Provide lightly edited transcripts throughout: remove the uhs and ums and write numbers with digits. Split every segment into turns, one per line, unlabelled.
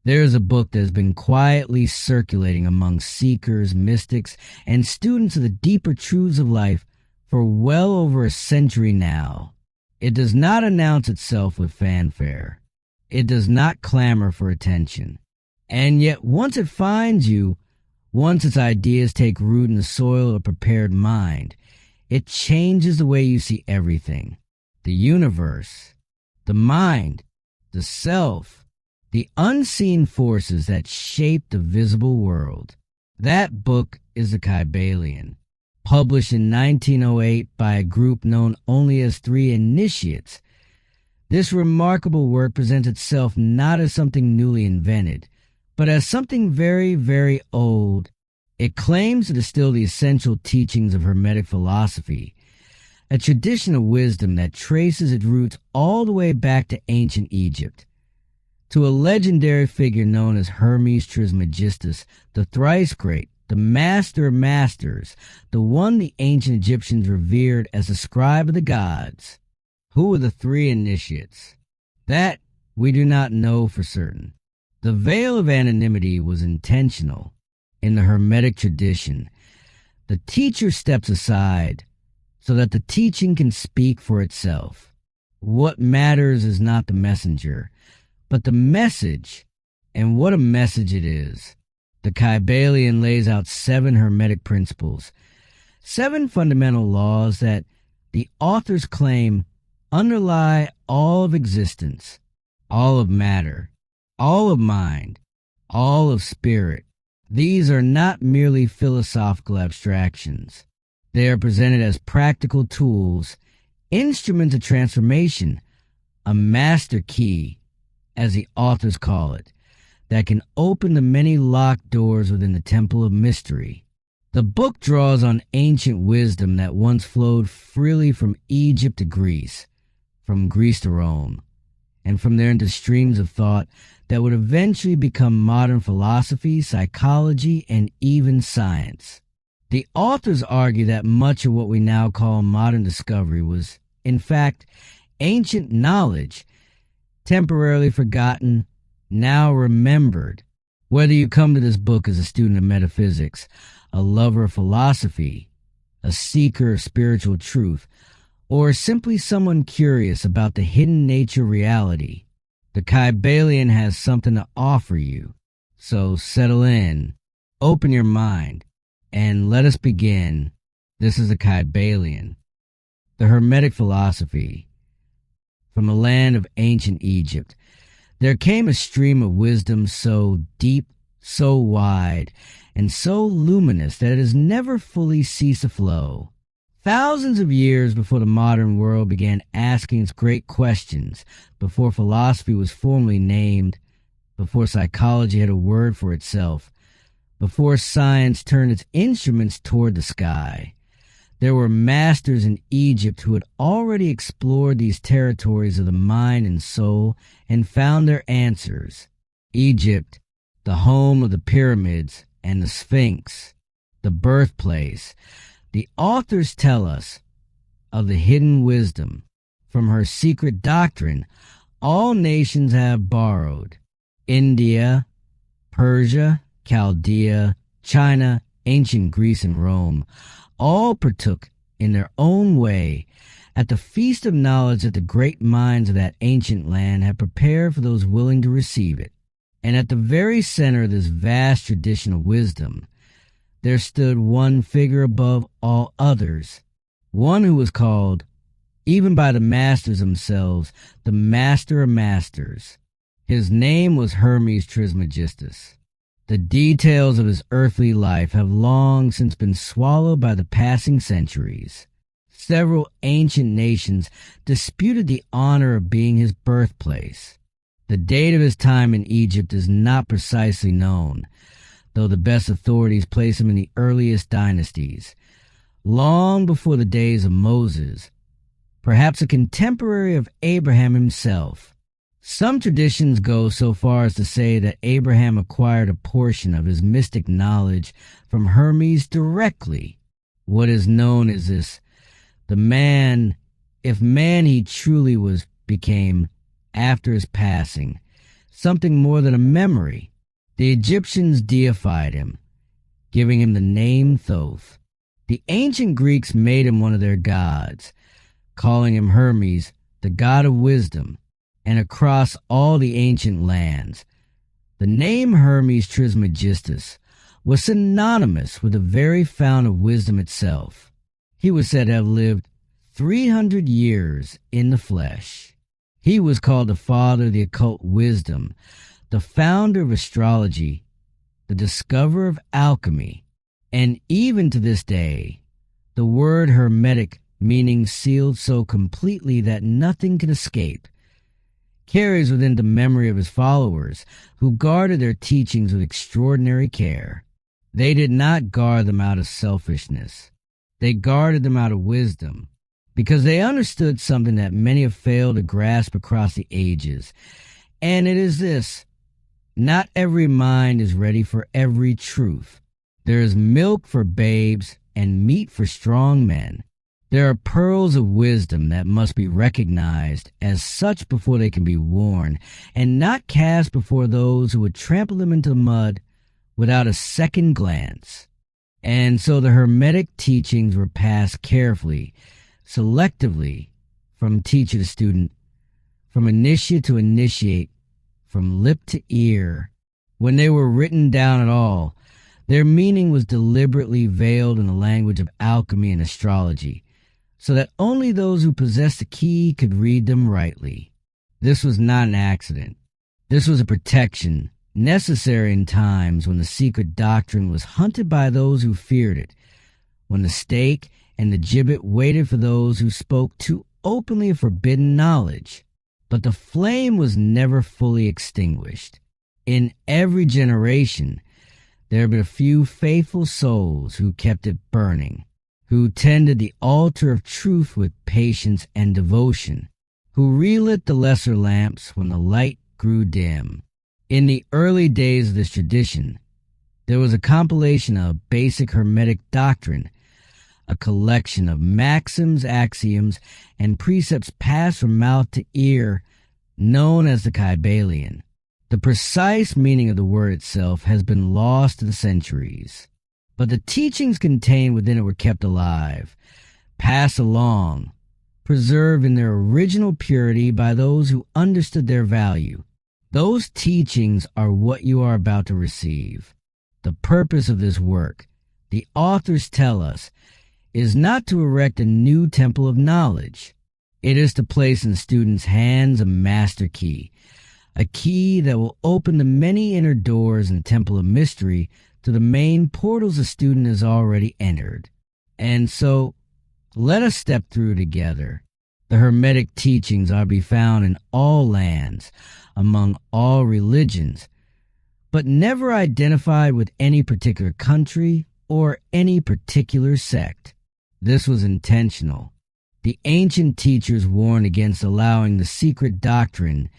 There is a book that has been quietly circulating among seekers, mystics, and students of the deeper truths of life for well over a century now. It does not announce itself with fanfare. It does not clamor for attention. And yet once it finds you, once its ideas take root in the soil of a prepared mind, it changes the way you see everything. The universe, the mind, the self, the unseen forces that shape the visible world. That book is the Kybalion, published in 1908 by a group known only as Three Initiates. This remarkable work presents itself not as something newly invented, but as something very, very old. It claims to distill the essential teachings of Hermetic philosophy, a tradition of wisdom that traces its roots all the way back to ancient Egypt, to a legendary figure known as Hermes Trismegistus, the thrice great, the master of masters, the one the ancient Egyptians revered as the scribe of the gods. Who were the Three Initiates? That we do not know for certain. The veil of anonymity was intentional. In the Hermetic tradition, the teacher steps aside so that the teaching can speak for itself. What matters is not the messenger, but the message, and what a message it is. The Kybalion lays out 7 Hermetic principles, 7 fundamental laws that the authors claim underlie all of existence, all of matter, all of mind, all of spirit. These are not merely philosophical abstractions. They are presented as practical tools, instruments of transformation, a master key, as the authors call it, that can open the many locked doors within the temple of mystery. The book draws on ancient wisdom that once flowed freely from Egypt to Greece, from Greece to Rome, and from there into streams of thought that would eventually become modern philosophy, psychology, and even science. The authors argue that much of what we now call modern discovery was, in fact, ancient knowledge, temporarily forgotten, now remembered. Whether you come to this book as a student of metaphysics, a lover of philosophy, a seeker of spiritual truth, or simply someone curious about the hidden nature of reality, the Kybalion has something to offer you. So settle in, open your mind, and let us begin. This is the Kybalion, the Hermetic philosophy. From the land of ancient Egypt, there came a stream of wisdom so deep, so wide, and so luminous that it has never fully ceased to flow. Thousands of years before the modern world began asking its great questions, before philosophy was formally named, before psychology had a word for itself, before science turned its instruments toward the sky, there were masters in Egypt who had already explored these territories of the mind and soul and found their answers. Egypt, the home of the pyramids and the Sphinx, the birthplace. The authors tell us of the hidden wisdom. From her secret doctrine, all nations have borrowed. India, Persia, Chaldea, China, ancient Greece, and Rome all partook in their own way at the feast of knowledge that the great minds of that ancient land had prepared for those willing to receive it. And at the very center of this vast tradition of wisdom, there stood one figure above all others, one who was called, even by the masters themselves, the master of masters. His name was Hermes Trismegistus. The details of his earthly life have long since been swallowed by the passing centuries. Several ancient nations disputed the honor of being his birthplace. The date of his time in Egypt is not precisely known, though the best authorities place him in the earliest dynasties, long before the days of Moses, perhaps a contemporary of Abraham himself. Some traditions go so far as to say that Abraham acquired a portion of his mystic knowledge from Hermes directly. What is known is this: the man, if man he truly was, became, after his passing, something more than a memory. The Egyptians deified him, giving him the name Thoth. The ancient Greeks made him one of their gods, calling him Hermes, the god of wisdom, and across all the ancient lands, the name Hermes Trismegistus was synonymous with the very fount of wisdom itself. He was said to have lived 300 years in the flesh. He was called the father of the occult wisdom, the founder of astrology, the discoverer of alchemy, and even to this day, the word Hermetic, meaning sealed so completely that nothing can escape, carries within the memory of his followers who guarded their teachings with extraordinary care. They did not guard them out of selfishness. They guarded them out of wisdom, because they understood something that many have failed to grasp across the ages, and it is this: not every mind is ready for every truth. There is milk for babes and meat for strong men. There are pearls of wisdom that must be recognized as such before they can be worn, and not cast before those who would trample them into the mud without a second glance. And so the Hermetic teachings were passed carefully, selectively, from teacher to student, from initiate to initiate, from lip to ear. When they were written down at all, their meaning was deliberately veiled in the language of alchemy and astrology, so that only those who possessed the key could read them rightly. This was not an accident. This was a protection, necessary in times when the secret doctrine was hunted by those who feared it, when the stake and the gibbet waited for those who spoke too openly of forbidden knowledge. But the flame was never fully extinguished. In every generation, there have been a few faithful souls who kept it burning, who tended the altar of truth with patience and devotion, who relit the lesser lamps when the light grew dim. In the early days of this tradition, there was a compilation of basic Hermetic doctrine, a collection of maxims, axioms, and precepts passed from mouth to ear, known as the Kybalion. The precise meaning of the word itself has been lost to the centuries, but the teachings contained within it were kept alive, passed along, preserved in their original purity by those who understood their value. Those teachings are what you are about to receive. The purpose of this work, the authors tell us, is not to erect a new temple of knowledge. It is to place in students' hands a master key, a key that will open the many inner doors in the temple of mystery to the main portals the student has already entered. And so, let us step through together. The Hermetic teachings are to be found in all lands, among all religions, but never identified with any particular country or any particular sect. This was intentional. The ancient teachers warned against allowing the secret doctrine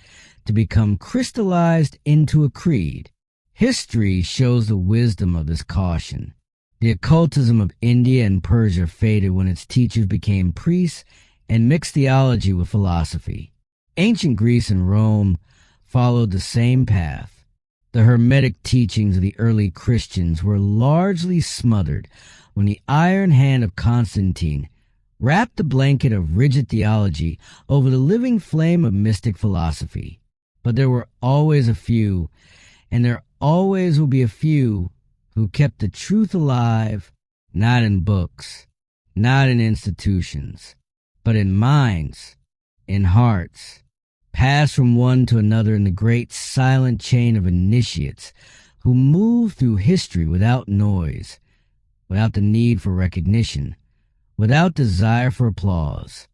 to become crystallized into a creed. History shows the wisdom of this caution. The occultism of India and Persia faded when its teachers became priests and mixed theology with philosophy. Ancient Greece and Rome followed the same path. The Hermetic teachings of the early Christians were largely smothered when the iron hand of Constantine wrapped the blanket of rigid theology over the living flame of mystic philosophy. But there were always a few, and there always will be a few, who kept the truth alive, not in books, not in institutions, but in minds, in hearts, passed from one to another in the great silent chain of initiates who move through history without noise, without the need for recognition, without desire for applause.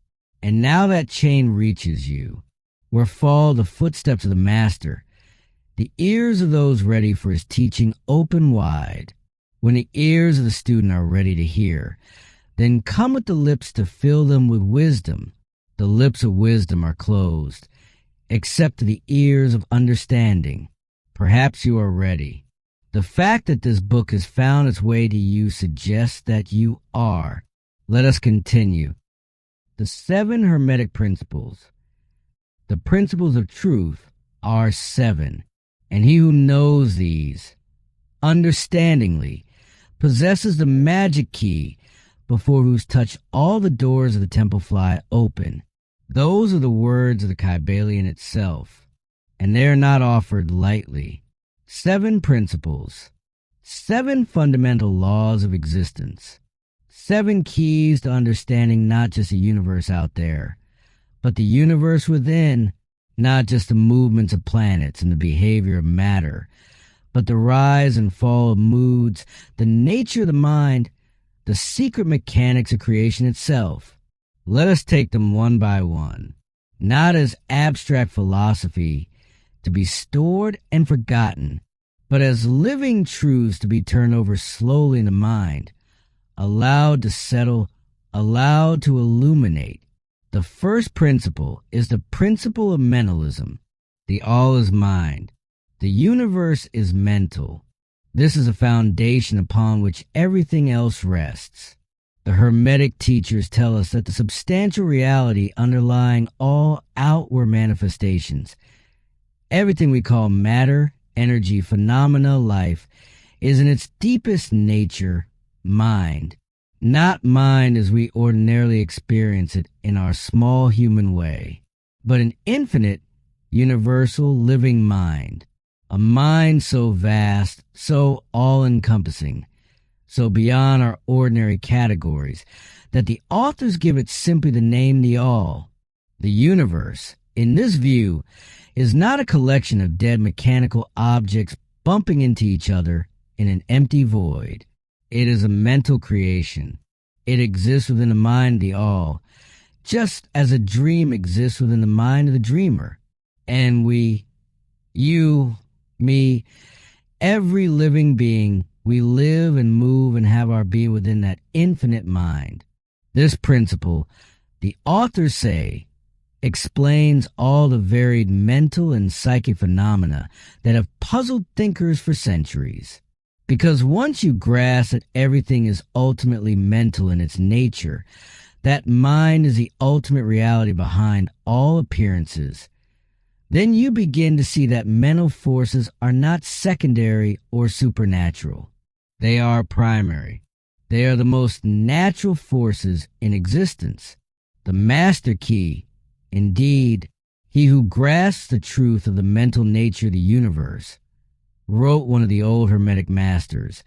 And now that chain reaches you, where fall the footsteps of the Master, the ears of those ready for his teaching open wide. When the ears of the student are ready to hear, then come with the lips to fill them with wisdom. The lips of wisdom are closed, except to the ears of understanding. Perhaps you are ready. The fact that this book has found its way to you suggests that you are. Let us continue. The 7 Hermetic principles. The principles of truth are 7, and he who knows these, understandingly, possesses the magic key before whose touch all the doors of the temple fly open. Those are the words of the Kybalion itself, and they are not offered lightly. 7 principles, 7 fundamental laws of existence, 7 keys to understanding not just the universe out there, but the universe within, not just the movements of planets and the behavior of matter, but the rise and fall of moods, the nature of the mind, the secret mechanics of creation itself. Let us take them one by one, not as abstract philosophy to be stored and forgotten, but as living truths to be turned over slowly in the mind, allowed to settle, allowed to illuminate. The first principle is the principle of mentalism. The all is mind. The universe is mental. This is a foundation upon which everything else rests. The Hermetic teachers tell us that the substantial reality underlying all outward manifestations, everything we call matter, energy, phenomena, life, is in its deepest nature mind. Not mind as we ordinarily experience it in our small human way, but an infinite, universal, living mind. A mind so vast, so all-encompassing, so beyond our ordinary categories, that the authors give it simply the name the all. The universe, in this view, is not a collection of dead mechanical objects bumping into each other in an empty void. It is a mental creation. It exists within the mind of the all, just as a dream exists within the mind of the dreamer. And we, you, me, every living being, we live and move and have our being within that infinite mind. This principle, the authors say, explains all the varied mental and psychic phenomena that have puzzled thinkers for centuries. Because once you grasp that everything is ultimately mental in its nature, that mind is the ultimate reality behind all appearances, then you begin to see that mental forces are not secondary or supernatural. They are primary. They are the most natural forces in existence. The master key, indeed, he who grasps the truth of the mental nature of the universe, wrote one of the old Hermetic masters,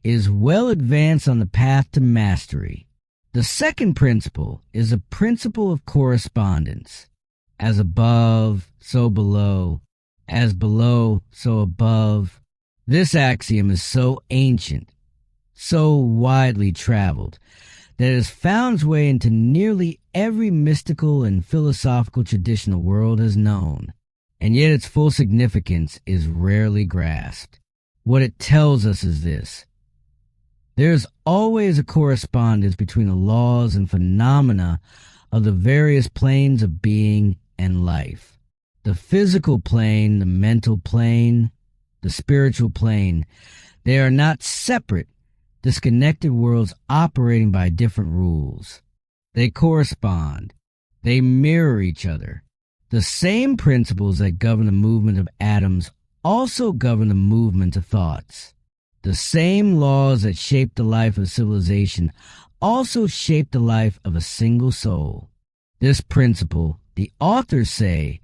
is well advanced on the path to mastery. The second principle is a principle of correspondence. As above, so below. As below, so above. This axiom is so ancient, so widely traveled, that it has found its way into nearly every mystical and philosophical tradition the world has known. And yet its full significance is rarely grasped. What it tells us is this: there is always a correspondence between the laws and phenomena of the various planes of being and life. The physical plane, the mental plane, the spiritual plane, they are not separate, disconnected worlds operating by different rules. They correspond. They mirror each other. The same principles that govern the movement of atoms also govern the movement of thoughts. The same laws that shape the life of civilization also shape the life of a single soul. This principle, the authors say,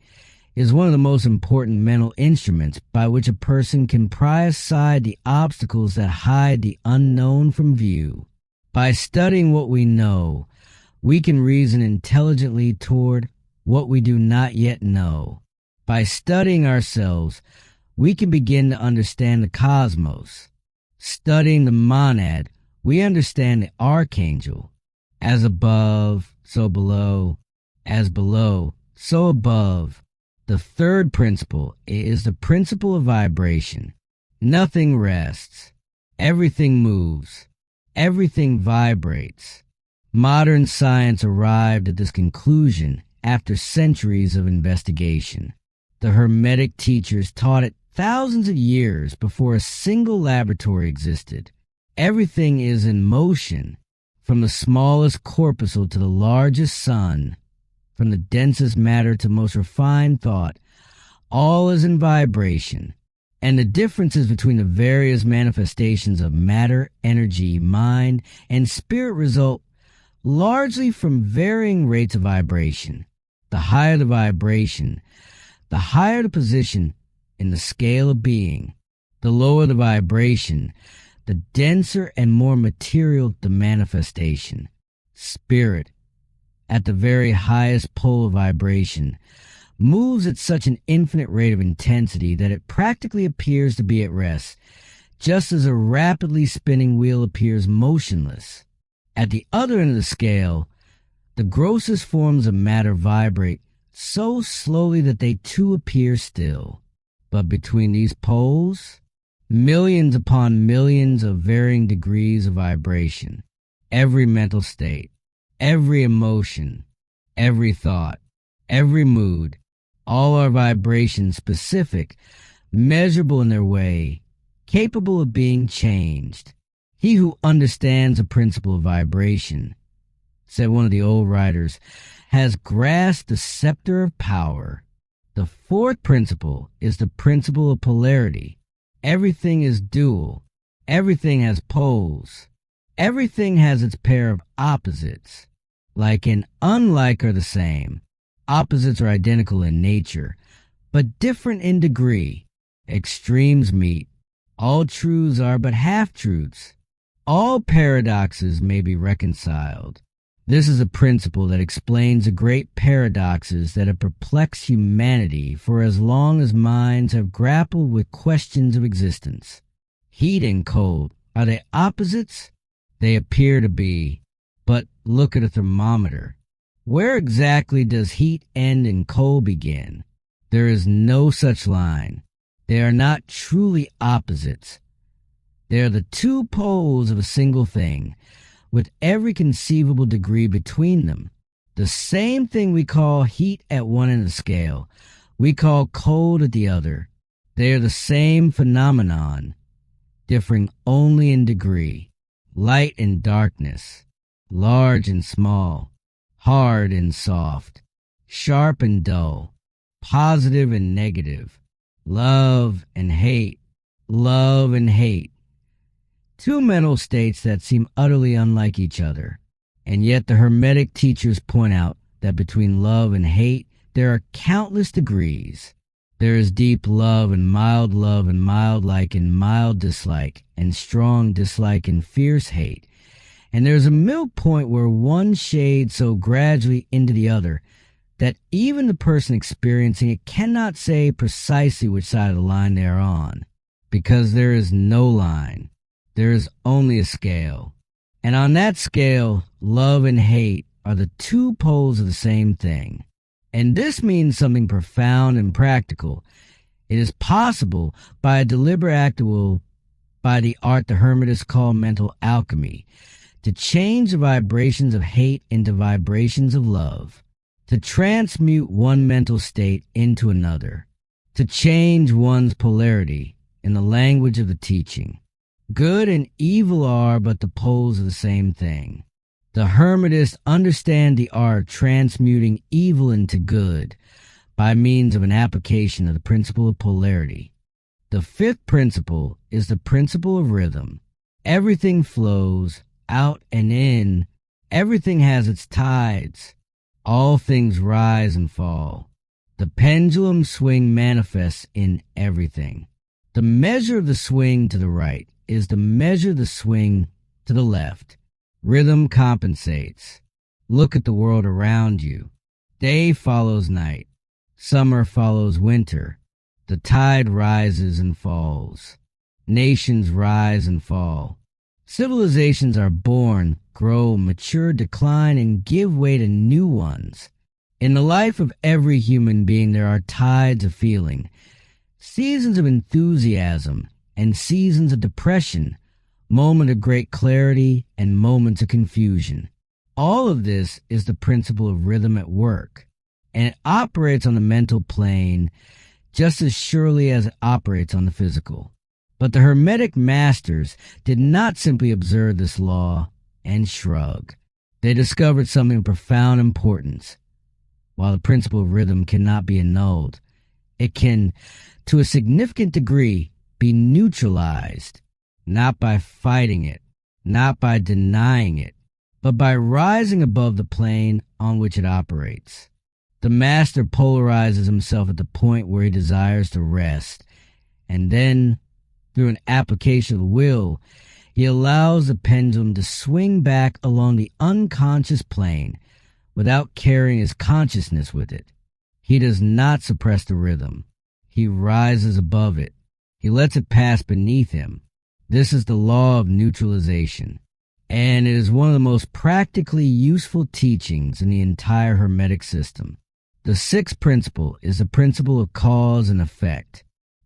is one of the most important mental instruments by which a person can pry aside the obstacles that hide the unknown from view. By studying what we know, we can reason intelligently toward what we do not yet know. By studying ourselves, we can begin to understand the cosmos. Studying the monad, we understand the archangel. As above, so below. As below, so above. The third principle is the principle of vibration. Nothing rests. Everything moves. Everything vibrates. Modern science arrived at this conclusion after centuries of investigation. The Hermetic teachers taught it thousands of years before a single laboratory existed. Everything is in motion, from the smallest corpuscle to the largest sun, from the densest matter to most refined thought. All is in vibration, and the differences between the various manifestations of matter, energy, mind, and spirit result largely from varying rates of vibration. The higher the vibration, the higher the position in the scale of being. The lower the vibration, the denser and more material the manifestation. Spirit, at the very highest pole of vibration, moves at such an infinite rate of intensity that it practically appears to be at rest, just as a rapidly spinning wheel appears motionless. At the other end of the scale, the grossest forms of matter vibrate so slowly that they too appear still. But between these poles, millions upon millions of varying degrees of vibration, every mental state, every emotion, every thought, every mood, all are vibrations specific, measurable in their way, capable of being changed. He who understands the principle of vibration, said one of the old writers, has grasped the scepter of power. The fourth principle is the principle of polarity. Everything is dual. Everything has poles. Everything has its pair of opposites. Like and unlike are the same. Opposites are identical in nature, but different in degree. Extremes meet. All truths are but half-truths. All paradoxes may be reconciled. This is a principle that explains the great paradoxes that have perplexed humanity for as long as minds have grappled with questions of existence. Heat and cold, are they opposites? They appear to be, but look at a thermometer. Where exactly does heat end and cold begin? There is no such line. They are not truly opposites. They are the two poles of a single thing, with every conceivable degree between them. The same thing we call heat at one end of the scale, we call cold at the other. They are the same phenomenon, differing only in degree. Light and darkness, large and small, hard and soft, sharp and dull, positive and negative, love and hate, love and hate. Two mental states that seem utterly unlike each other. And yet the Hermetic teachers point out that between love and hate, there are countless degrees. There is deep love and mild like and mild dislike, and strong dislike and fierce hate. And there's a middle point where one shades so gradually into the other that even the person experiencing it cannot say precisely which side of the line they are on, because there is no line. There is only a scale. And on that scale, love and hate are the two poles of the same thing. And this means something profound and practical. It is possible by a deliberate act of will, by the art the Hermetists call mental alchemy, to change the vibrations of hate into vibrations of love, to transmute one mental state into another, to change one's polarity in the language of the teaching. Good and evil are but the poles of the same thing. The Hermetists understand the art of transmuting evil into good by means of an application of the principle of polarity. The fifth principle is the principle of rhythm. Everything flows out and in. Everything has its tides. All things rise and fall. The pendulum swing manifests in everything. The measure of the swing to the right is the measure of the swing to the left. Rhythm compensates. Look at the world around you. Day follows night. Summer follows winter. The tide rises and falls. Nations rise and fall. Civilizations are born, grow, mature, decline, and give way to new ones. In the life of every human being there are tides of feeling, seasons of enthusiasm, and seasons of depression, moments of great clarity and moments of confusion. All of this is the principle of rhythm at work, and it operates on the mental plane just as surely as it operates on the physical. But the Hermetic masters did not simply observe this law and shrug. They discovered something of profound importance. While the principle of rhythm cannot be annulled, It can, to a significant degree, be neutralized, not by fighting it, not by denying it, but by rising above the plane on which it operates. The master polarizes himself at the point where he desires to rest, and then, through an application of the will, he allows the pendulum to swing back along the unconscious plane without carrying his consciousness with it. He does not suppress the rhythm. He rises above it. He lets it pass beneath him. This is the law of neutralization, and it is one of the most practically useful teachings in the entire Hermetic system. The sixth principle is the principle of cause and effect.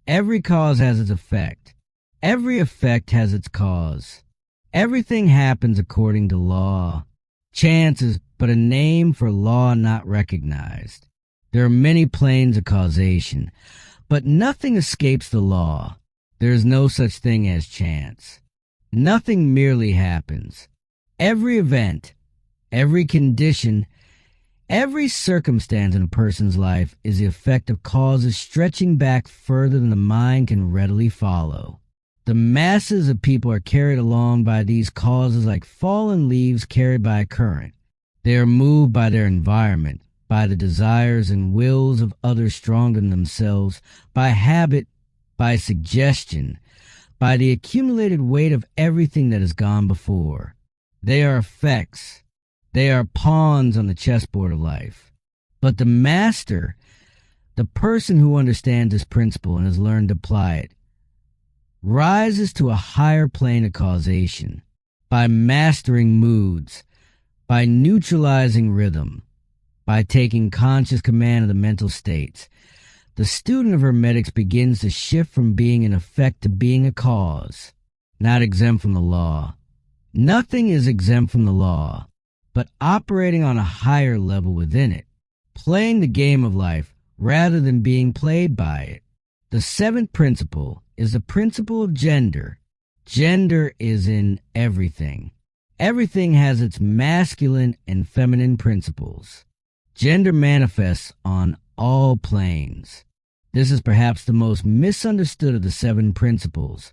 Every cause has its effect. Every effect has its cause. Everything happens according to law. Chance is but a name for law not recognized. There are many planes of causation, but nothing escapes the law. There is no such thing as chance. Nothing merely happens. Every event, every condition, every circumstance in a person's life is the effect of causes stretching back further than the mind can readily follow. The masses of people are carried along by these causes like fallen leaves carried by a current. They are moved by their environment, by the desires and wills of others stronger than themselves, by habit, by suggestion, by the accumulated weight of everything that has gone before. They are effects. They are pawns on the chessboard of life. But the master, the person who understands this principle and has learned to apply it, rises to a higher plane of causation by mastering moods, by neutralizing rhythm, by taking conscious command of the mental states. The student of Hermetics begins to shift from being an effect to being a cause, not exempt from the law. Nothing is exempt from the law, but operating on a higher level within it, playing the game of life rather than being played by it. The seventh principle is the principle of gender. Gender is in everything. Everything has its masculine and feminine principles. Gender manifests on all planes. This is perhaps the most misunderstood of the seven principles,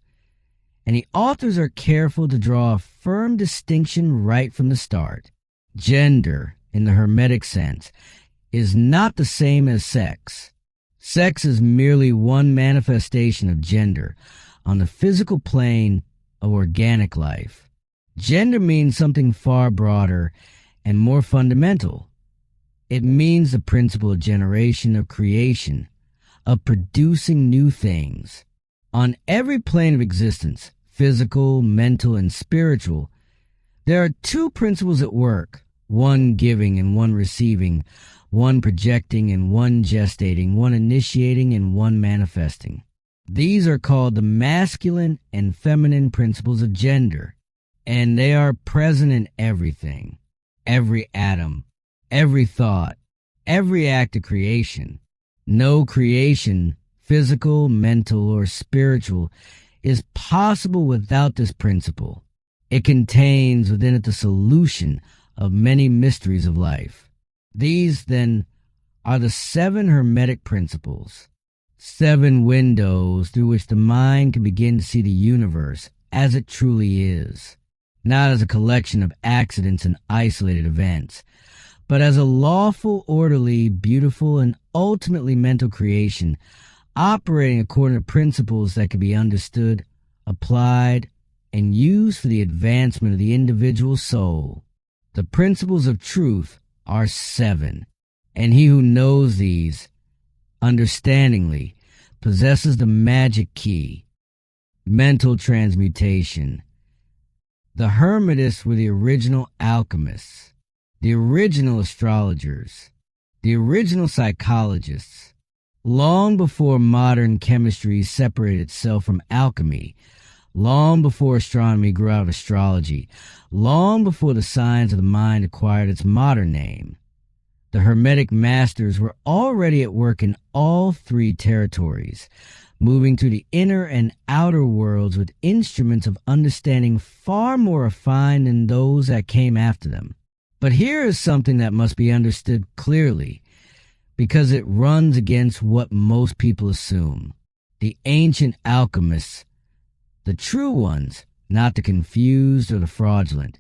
and the authors are careful to draw a firm distinction right from the start. Gender, in the Hermetic sense, is not the same as sex. Sex is merely one manifestation of gender on the physical plane of organic life. Gender means something far broader and more fundamental. It means the principle of generation, of creation, of producing new things. On every plane of existence, physical, mental, and spiritual, there are two principles at work, one giving and one receiving, one projecting and one gestating, one initiating and one manifesting. These are called the masculine and feminine principles of gender, and they are present in everything, every atom, every thought, every act of creation. No creation, physical, mental, or spiritual, is possible without this principle. It contains within it the solution of many mysteries of life. These, then, are the seven Hermetic principles, seven windows through which the mind can begin to see the universe as it truly is, not as a collection of accidents and isolated events, but as a lawful, orderly, beautiful, and ultimately mental creation, operating according to principles that can be understood, applied, and used for the advancement of the individual soul. The principles of truth are seven, and he who knows these, understandingly, possesses the magic key, mental transmutation. The Hermetists were the original alchemists, the original astrologers, the original psychologists. Long before modern chemistry separated itself from alchemy, long before astronomy grew out of astrology, long before the science of the mind acquired its modern name, the Hermetic masters were already at work in all three territories, moving through the inner and outer worlds with instruments of understanding far more refined than those that came after them. But here is something that must be understood clearly. because it runs against what most people assume. The ancient alchemists, the true ones, not the confused or the fraudulent,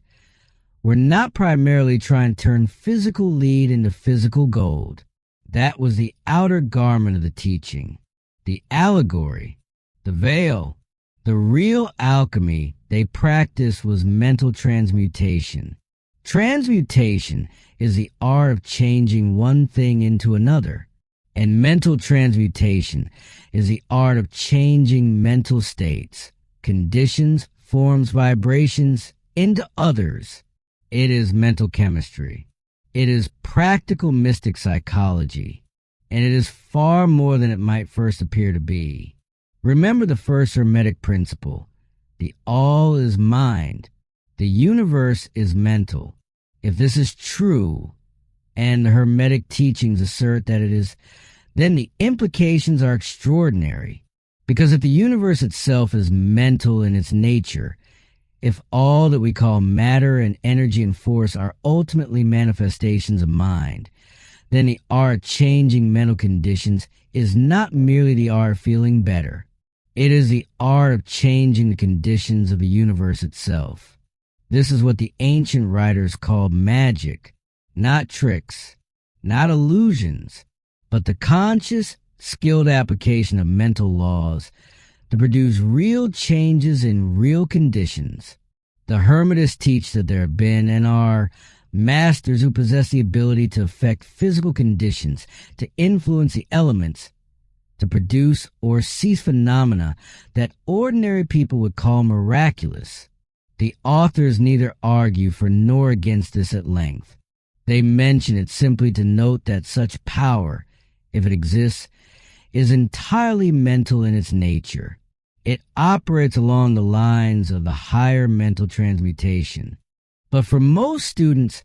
were not primarily trying to turn physical lead into physical gold. That was the outer garment of the teaching, the allegory, the veil. The real alchemy they practiced was mental transmutation. Transmutation is the art of changing one thing into another, and mental transmutation is the art of changing mental states, conditions, forms, vibrations into others. It is mental chemistry. It is practical mystic psychology, and it is far more than it might first appear to be. Remember the first Hermetic principle. The all is mind. The universe is mental. If this is true, and the Hermetic teachings assert that it is, then the implications are extraordinary. Because if the universe itself is mental in its nature, if all that we call matter and energy and force are ultimately manifestations of mind, then the art of changing mental conditions is not merely the art of feeling better. It is the art of changing the conditions of the universe itself. This is what the ancient writers called magic, not tricks, not illusions, but the conscious, skilled application of mental laws to produce real changes in real conditions. The Hermetists teach that there have been and are masters who possess the ability to affect physical conditions, to influence the elements, to produce or cease phenomena that ordinary people would call miraculous. The authors neither argue for nor against this at length. They mention it simply to note that such power, if it exists, is entirely mental in its nature. It operates along the lines of the higher mental transmutation. But for most students,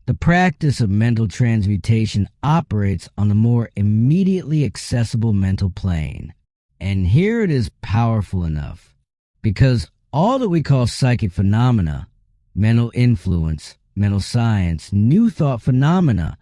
the practice of mental transmutation operates on the more immediately accessible mental plane. And here it is powerful enough, because all that we call psychic phenomena, mental influence, mental science, new thought phenomena,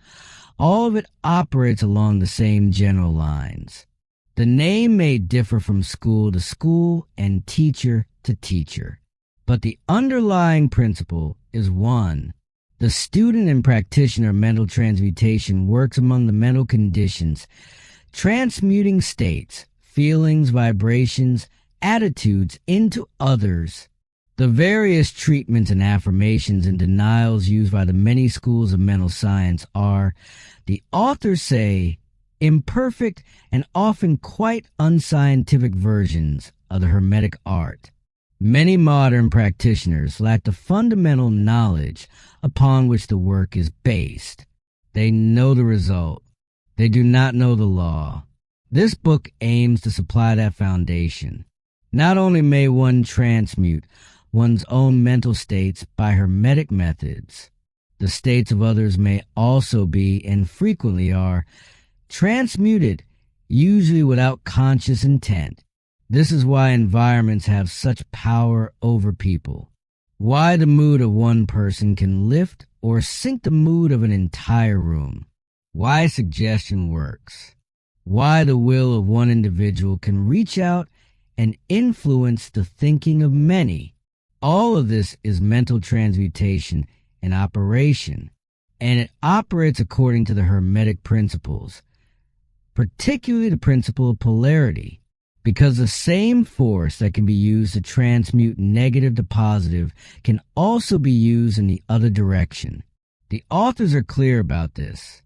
all of it operates along the same general lines. The name may differ from school to school and teacher to teacher, but the underlying principle is one. The student and practitioner of mental transmutation works among the mental conditions, transmuting states, feelings, vibrations, attitudes into others. The various treatments and affirmations and denials used by the many schools of mental science are, the authors say, imperfect and often quite unscientific versions of the Hermetic art. Many modern practitioners lack the fundamental knowledge upon which the work is based. They know the result. They do not know the law. This book aims to supply that foundation. Not only may one transmute one's own mental states by Hermetic methods, the states of others may also be, and frequently are, transmuted, usually without conscious intent. This is why environments have such power over people. Why the mood of one person can lift or sink the mood of an entire room. Why suggestion works. Why the will of one individual can reach out and influence the thinking of many. All of this is mental transmutation in operation, and it operates according to the Hermetic principles, particularly the principle of polarity, because the same force that can be used to transmute negative to positive can also be used in the other direction. The authors are clear about this.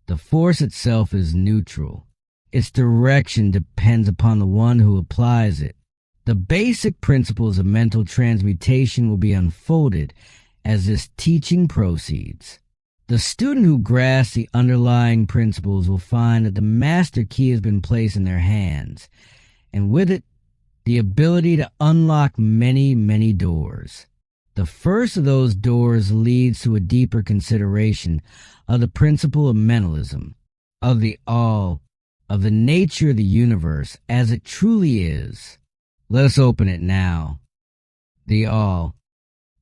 The force itself is neutral. Its direction depends upon the one who applies it. The basic principles of mental transmutation will be unfolded as this teaching proceeds. The student who grasps the underlying principles will find that the master key has been placed in their hands, and with it, the ability to unlock many, many doors. The first of those doors leads to a deeper consideration of the principle of mentalism, of the all, of the nature of the universe as it truly is. Let us open it now. The all,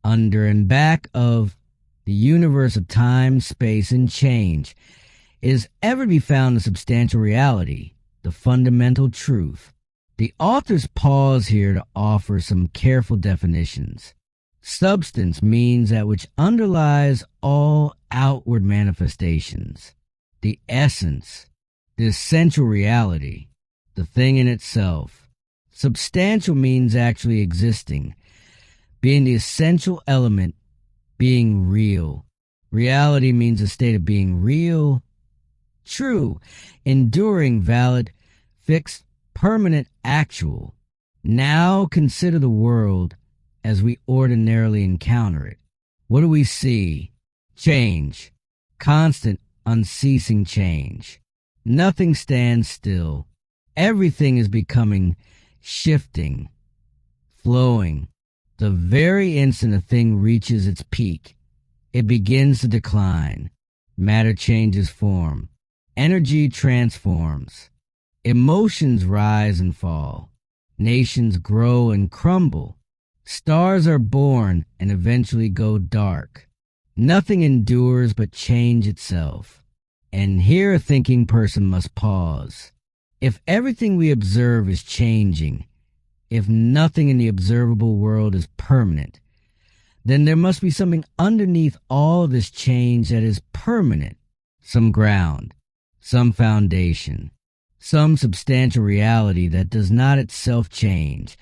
under and back of the universe of time, space, and change, is ever to be found in substantial reality, the fundamental truth. The authors pause here to offer some careful definitions. Substance means that which underlies all outward manifestations. The essence, the essential reality, the thing in itself. Substantial means actually existing, being the essential element, being real. Reality means a state of being real, true, enduring, valid, fixed, permanent, actual. Now consider the world as we ordinarily encounter it. What do we see? Change. Constant, unceasing change. Nothing stands still. Everything is becoming, shifting, flowing. The very instant a thing reaches its peak, it begins to decline. Matter changes form. Energy transforms. Emotions rise and fall. Nations grow and crumble. Stars are born and eventually go dark. Nothing endures but change itself. And here a thinking person must pause. If everything we observe is changing, if nothing in the observable world is permanent, then there must be something underneath all of this change that is permanent. Some ground, some foundation, some substantial reality that does not itself change,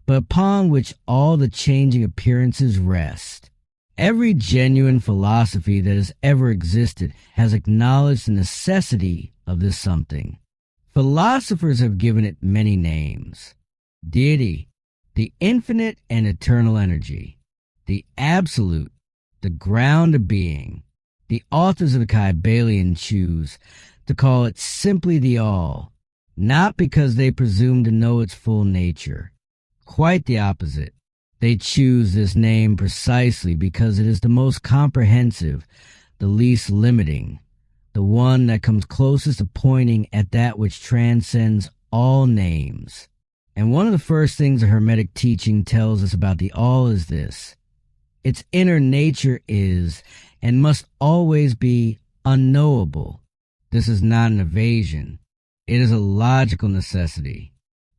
but upon which all the changing appearances rest. Every genuine philosophy that has ever existed has acknowledged the necessity of this something. Philosophers have given it many names. Deity, the infinite and eternal energy, the absolute, the ground of being. The authors of the Kybalion choose to call it simply the all, not because they presume to know its full nature. Quite the opposite. They choose this name precisely because it is the most comprehensive, the least limiting, the one that comes closest to pointing at that which transcends all names. And one of the first things the Hermetic teaching tells us about the all is this. Its inner nature is and must always be unknowable. This is not an evasion. It is a logical necessity.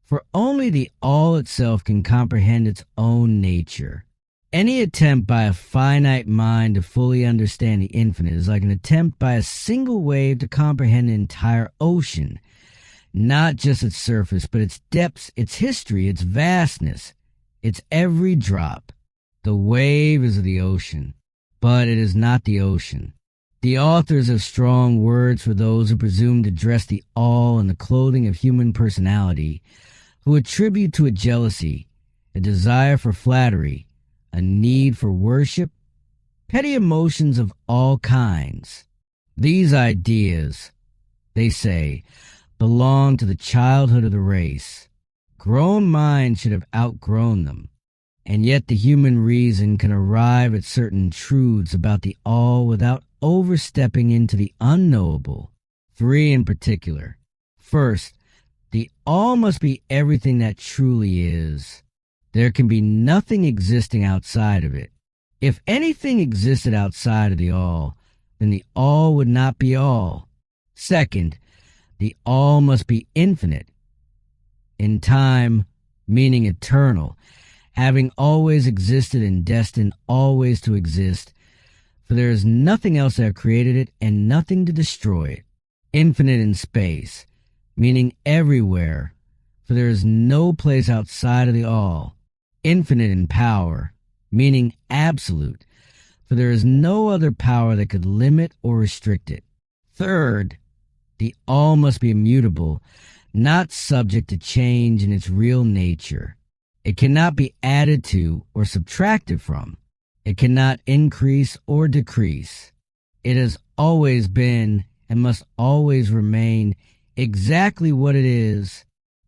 For only the all itself can comprehend its own nature. Any attempt by a finite mind to fully understand the infinite is like an attempt by a single wave to comprehend an entire ocean. Not just its surface, but its depths, its history, its vastness, its every drop. The wave is the ocean, but it is not the ocean. The authors have strong words for those who presume to dress the all in the clothing of human personality, who attribute to it jealousy, a desire for flattery, a need for worship, petty emotions of all kinds. These ideas, they say, belong to the childhood of the race. Grown minds should have outgrown them, and yet the human reason can arrive at certain truths about the all without overstepping into the unknowable. 3 in particular. First, the all must be everything that truly is. There can be nothing existing outside of it. If anything existed outside of the all, then the all would not be all. Second, the all must be infinite. In time, meaning eternal, having always existed and destined always to exist, for there is nothing else that created it and nothing to destroy it. Infinite in space, meaning everywhere, for there is no place outside of the all. Infinite in power, meaning absolute, for there is no other power that could limit or restrict it. Third, the all must be immutable, not subject to change in its real nature. It cannot be added to or subtracted from. It cannot increase or decrease. It has always been and must always remain exactly what it is.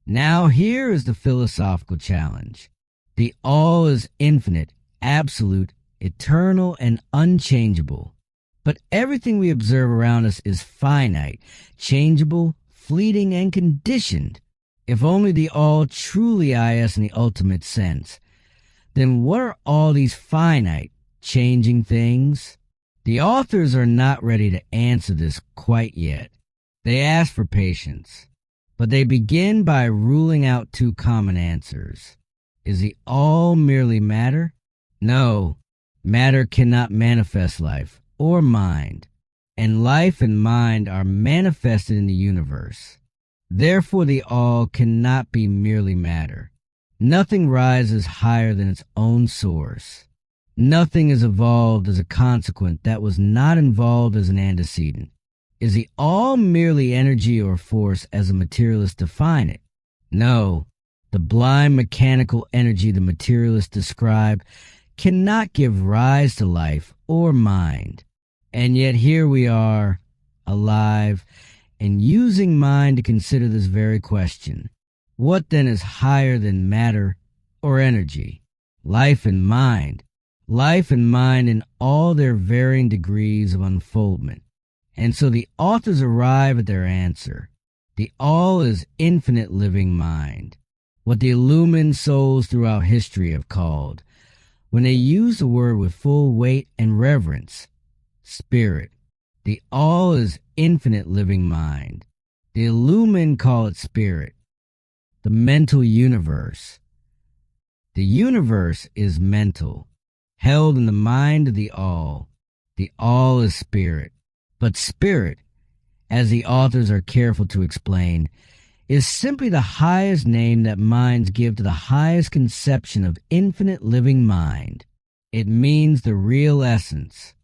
Now here is the philosophical challenge. The all is infinite, absolute, eternal, and unchangeable. But everything we observe around us is finite, changeable, fleeting, and conditioned. If only the all truly is in the ultimate sense, then what are all these finite, changing things? The authors are not ready to answer this quite yet. They ask for patience, but they begin by ruling out two common answers. Is the all merely matter? No, matter cannot manifest life or mind, and life and mind are manifested in the universe. Therefore, the all cannot be merely matter. Nothing rises higher than its own source. Nothing is evolved as a consequent that was not involved as an antecedent. Is the all merely energy or force as the materialists define it? No, the blind mechanical energy the materialists describe cannot give rise to life or mind. And yet here we are, alive, and using mind to consider this very question. What then is higher than matter or energy? Life and mind. Life and mind in all their varying degrees of unfoldment. And so the authors arrive at their answer. The all is infinite living mind. What the illumined souls throughout history have called, when they use the word with full weight and reverence, spirit. The all is infinite living mind. The illumined call it spirit. The mental universe. The universe is mental, held in the mind of the all. The all is spirit. But spirit, as the authors are careful to explain, is simply the highest name that minds give to the highest conception of infinite living mind. It means the real essence.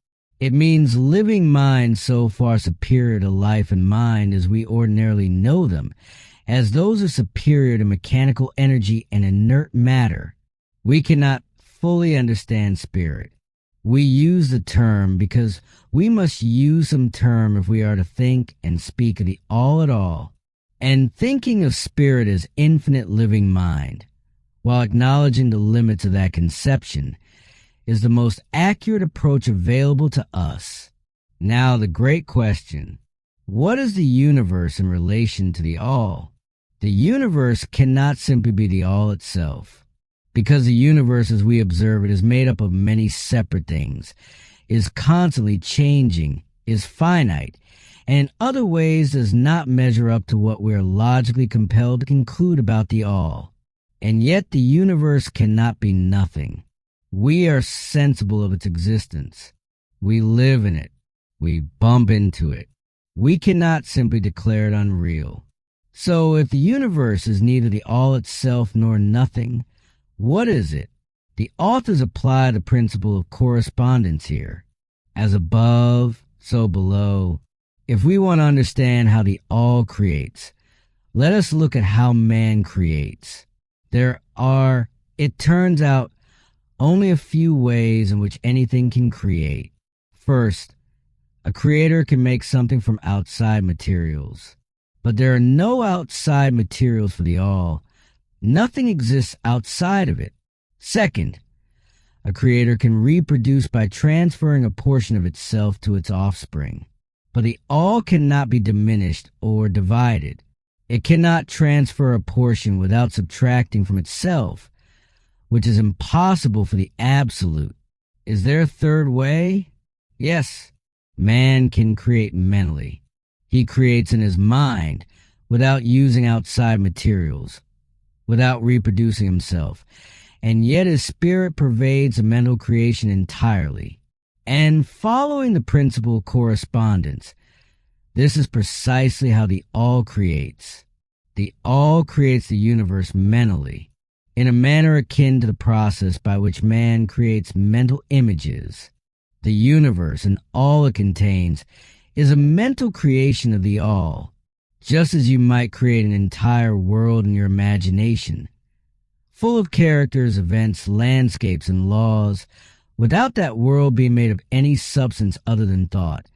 It means living mind so far superior to life and mind as we ordinarily know them, as those are superior to mechanical energy and inert matter. We cannot fully understand spirit. We use the term because we must use some term if we are to think and speak of the all at all. And thinking of spirit as infinite living mind, while acknowledging the limits of that conception, is the most accurate approach available to us. Now the great question, what is the universe in relation to the all? The universe cannot simply be the all itself, because the universe as we observe it is made up of many separate things, is constantly changing, is finite, and in other ways does not measure up to what we are logically compelled to conclude about the all. And yet the universe cannot be nothing. We are sensible of its existence. We live in it. We bump into it. We cannot simply declare it unreal. So if the universe is neither the all itself nor nothing, what is it? The authors apply the principle of correspondence here. As above, so below. If we want to understand how the all creates, let us look at how man creates. There are, it turns out, only a few ways in which anything can create. First, a creator can make something from outside materials. But there are no outside materials for the all. Nothing exists outside of it. Second, a creator can reproduce by transferring a portion of itself to its offspring. But the all cannot be diminished or divided. It cannot transfer a portion without subtracting from itself, which is impossible for the absolute. Is there a third way? Yes, man can create mentally. He creates in his mind without using outside materials, without reproducing himself, and yet his spirit pervades the mental creation entirely. And following the principle of correspondence, this is precisely how the all creates. The all creates the universe mentally, in a manner akin to the process by which man creates mental images. The universe and all it contains is a mental creation of the all, just as you might create an entire world in your imagination, full of characters, events, landscapes, and laws, without that world being made of any substance other than thought.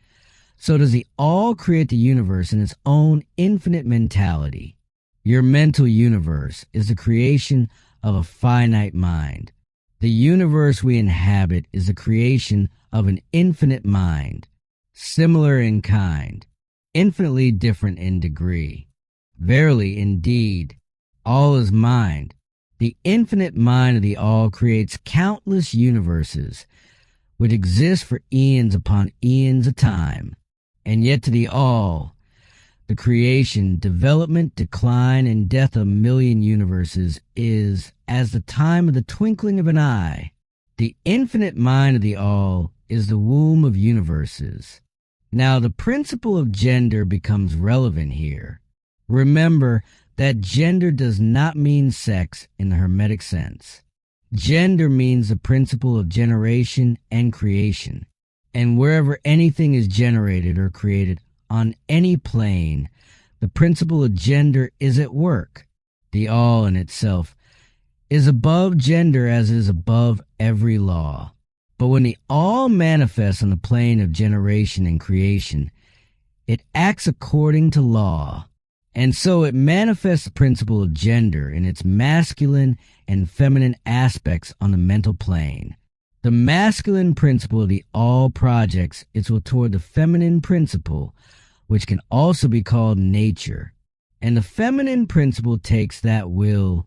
So does the all create the universe in its own infinite mentality. Your mental universe is the creation of a finite mind. The universe we inhabit is the creation of an infinite mind, similar in kind, infinitely different in degree. Verily, indeed, all is mind. The infinite mind of the all creates countless universes, which exists for eons upon eons of time. And yet to the all, the creation, development, decline, and death of a million universes is as the time of the twinkling of an eye. The infinite mind of the all is the womb of universes. Now the principle of gender becomes relevant here. Remember that gender does not mean sex in the Hermetic sense. Gender means the principle of generation and creation. And wherever anything is generated or created on any plane, the principle of gender is at work. The all in itself is above gender as is above every law. But when the all manifests on the plane of generation and creation, it acts according to law. And so it manifests the principle of gender in its masculine and feminine aspects on the mental plane. The masculine principle of the all projects its will toward the feminine principle, which can also be called nature. And the feminine principle takes that will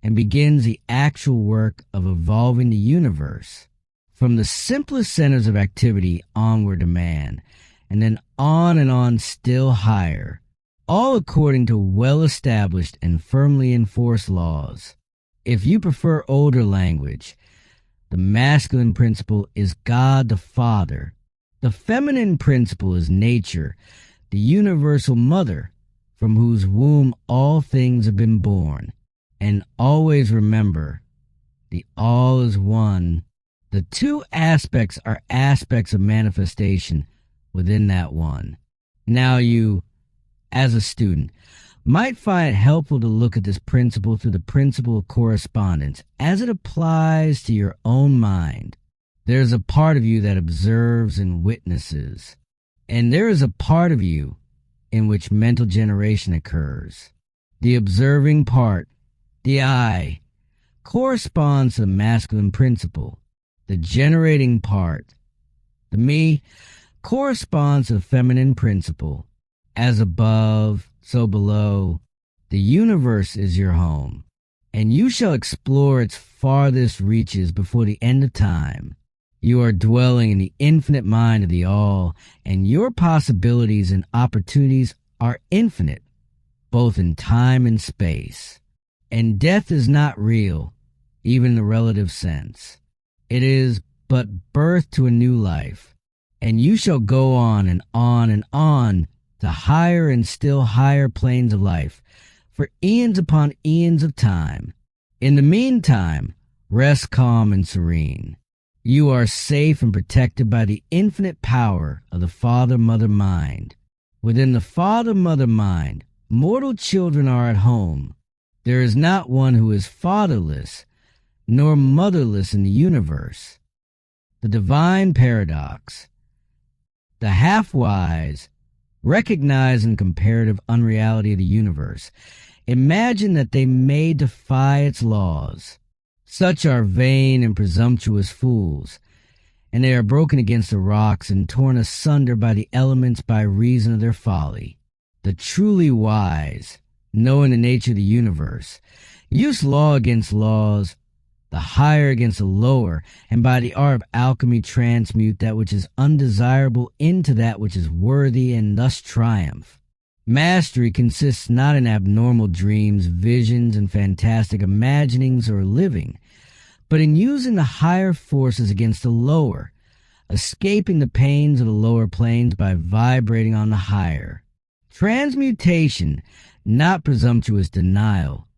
and begins the actual work of evolving the universe from the simplest centers of activity onward to man, and then on and on still higher, all according to well-established and firmly enforced laws. If you prefer older language, the masculine principle is God the Father. The feminine principle is nature, the universal mother, from whose womb all things have been born. And always remember, the all is one. The two aspects are aspects of manifestation within that one. Now you, as a student, might find it helpful to look at this principle through the principle of correspondence as it applies to your own mind. There's a part of you that observes and witnesses, and there is a part of you in which mental generation occurs. The observing part, the I, corresponds to the masculine principle. The generating part, the me, corresponds to the feminine principle. As above, so below. The universe is your home, and you shall explore its farthest reaches before the end of time. You are dwelling in the infinite mind of the all, and your possibilities and opportunities are infinite, both in time and space. And death is not real, even in the relative sense. It is but birth to a new life, and you shall go on and on and on to higher and still higher planes of life for eons upon eons of time. In the meantime, rest calm and serene. You are safe and protected by the infinite power of the Father-Mother mind. Within the Father-Mother mind, mortal children are at home. There is not one who is fatherless nor motherless in the universe. The divine paradox. The half-wise recognize in comparative unreality of the universe. Imagine that they may defy its laws. Such are vain and presumptuous fools, and they are broken against the rocks and torn asunder by the elements by reason of their folly. The truly wise, knowing the nature of the universe, use law against laws, the higher against the lower, and by the art of alchemy transmute that which is undesirable into that which is worthy, and thus triumph. Mastery consists not in abnormal dreams, visions, and fantastic imaginings or living, but in using the higher forces against the lower, escaping the pains of the lower planes by vibrating on the higher. Transmutation, not presumptuous denial,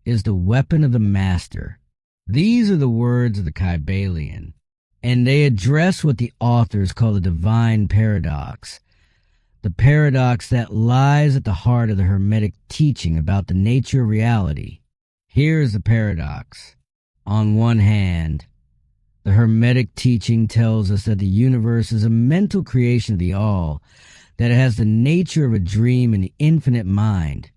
is the weapon of the master. These are the words of the Kybalion, and they address what the authors call the divine paradox, the paradox that lies at the heart of the Hermetic teaching about the nature of reality. Here is the paradox. On one hand, the Hermetic teaching tells us that the universe is a mental creation of the all, that it has the nature of a dream in the infinite mind,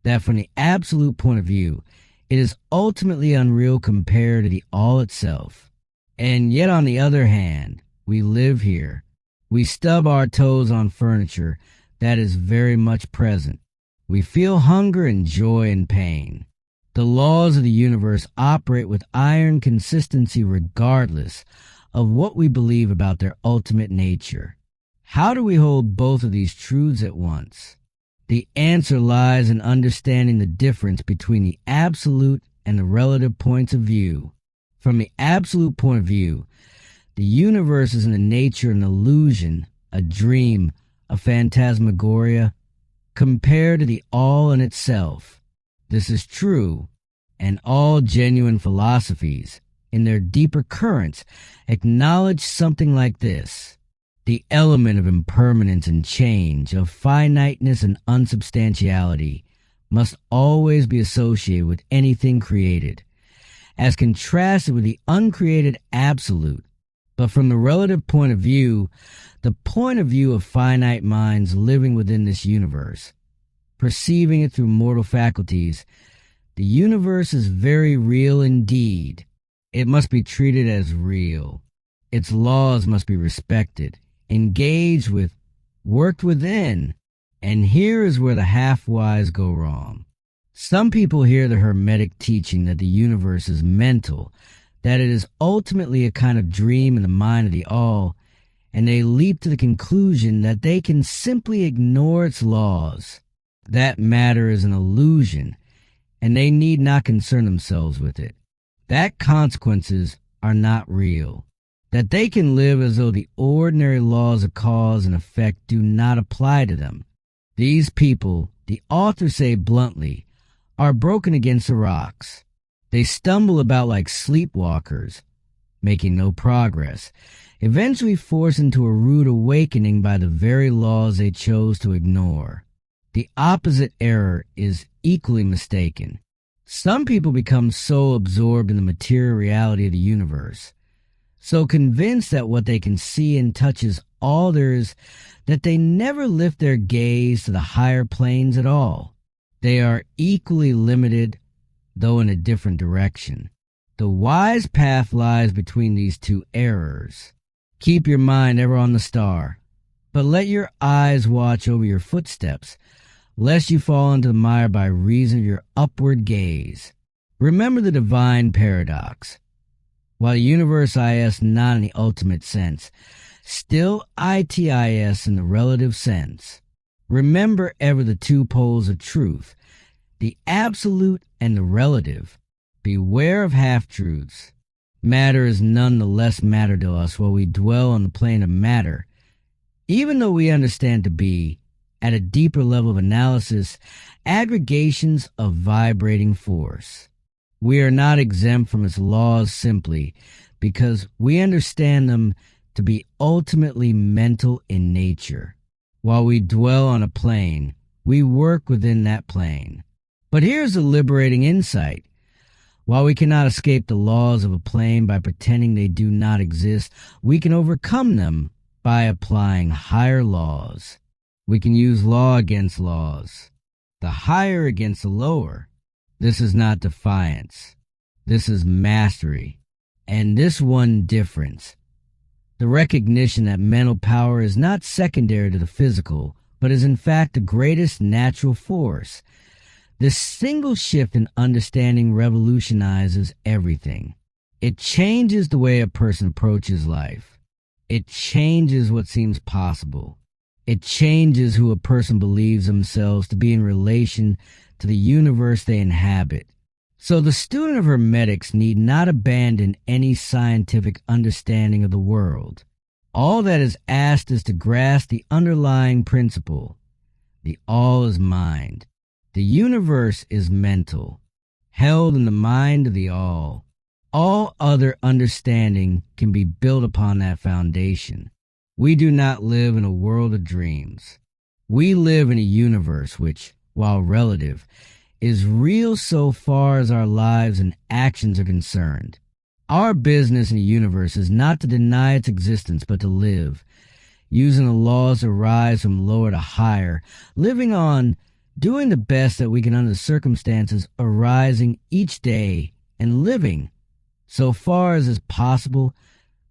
that from the absolute point of view, it is ultimately unreal compared to the all itself. And yet on the other hand, we live here. We stub our toes on furniture that is very much present. We feel hunger and joy and pain. The laws of the universe operate with iron consistency regardless of what we believe about their ultimate nature. How do we hold both of these truths at once? The answer lies in understanding the difference between the absolute and the relative points of view. From the absolute point of view, the universe is in the nature of an illusion, a dream, a phantasmagoria, compared to the all in itself. This is true, and all genuine philosophies, in their deeper currents, acknowledge something like this. The element of impermanence and change, of finiteness and unsubstantiality, must always be associated with anything created, as contrasted with the uncreated absolute. But from the relative point of view, the point of view of finite minds living within this universe, perceiving it through mortal faculties, the universe is very real indeed. It must be treated as real. Its laws must be respected, engaged with, worked within. And here is where the half-wise go wrong. Some people hear the Hermetic teaching that the universe is mental, that it is ultimately a kind of dream in the mind of the all, and they leap to the conclusion that they can simply ignore its laws. That matter is an illusion, and they need not concern themselves with it. That consequences are not real. That they can live as though the ordinary laws of cause and effect do not apply to them. These people, the authors say bluntly, are broken against the rocks. They stumble about like sleepwalkers, making no progress, eventually forced into a rude awakening by the very laws they chose to ignore. The opposite error is equally mistaken. Some people become so absorbed in the material reality of the universe, so convinced that what they can see and touch is all there is, that they never lift their gaze to the higher planes at all. They are equally limited, though in a different direction. The wise path lies between these two errors. Keep your mind ever on the star, but let your eyes watch over your footsteps, lest you fall into the mire by reason of your upward gaze. Remember the divine paradox. While the universe is not in the ultimate sense, still it is in the relative sense. Remember ever the two poles of truth, the absolute and the relative. Beware of half-truths. Matter is none the less matter to us while we dwell on the plane of matter, even though we understand to be, at a deeper level of analysis, aggregations of vibrating force. We are not exempt from its laws simply because we understand them to be ultimately mental in nature. While we dwell on a plane, we work within that plane. But here's a liberating insight. While we cannot escape the laws of a plane by pretending they do not exist, we can overcome them by applying higher laws. We can use law against laws, the higher against the lower. This is not defiance. This is mastery. And this one difference, the recognition that mental power is not secondary to the physical, but is in fact the greatest natural force. This single shift in understanding revolutionizes everything. It changes the way a person approaches life. It changes what seems possible. It changes who a person believes themselves to be in relation to the universe they inhabit. So the student of Hermetics need not abandon any scientific understanding of the world. All that is asked is to grasp the underlying principle. The all is mind. The universe is mental, held in the mind of the all. All other understanding can be built upon that foundation. We do not live in a world of dreams. We live in a universe which, while relative, is real so far as our lives and actions are concerned. Our business in the universe is not to deny its existence, but to live, using the laws that rise from lower to higher, living on, doing the best that we can under the circumstances arising each day, and living, so far as is possible,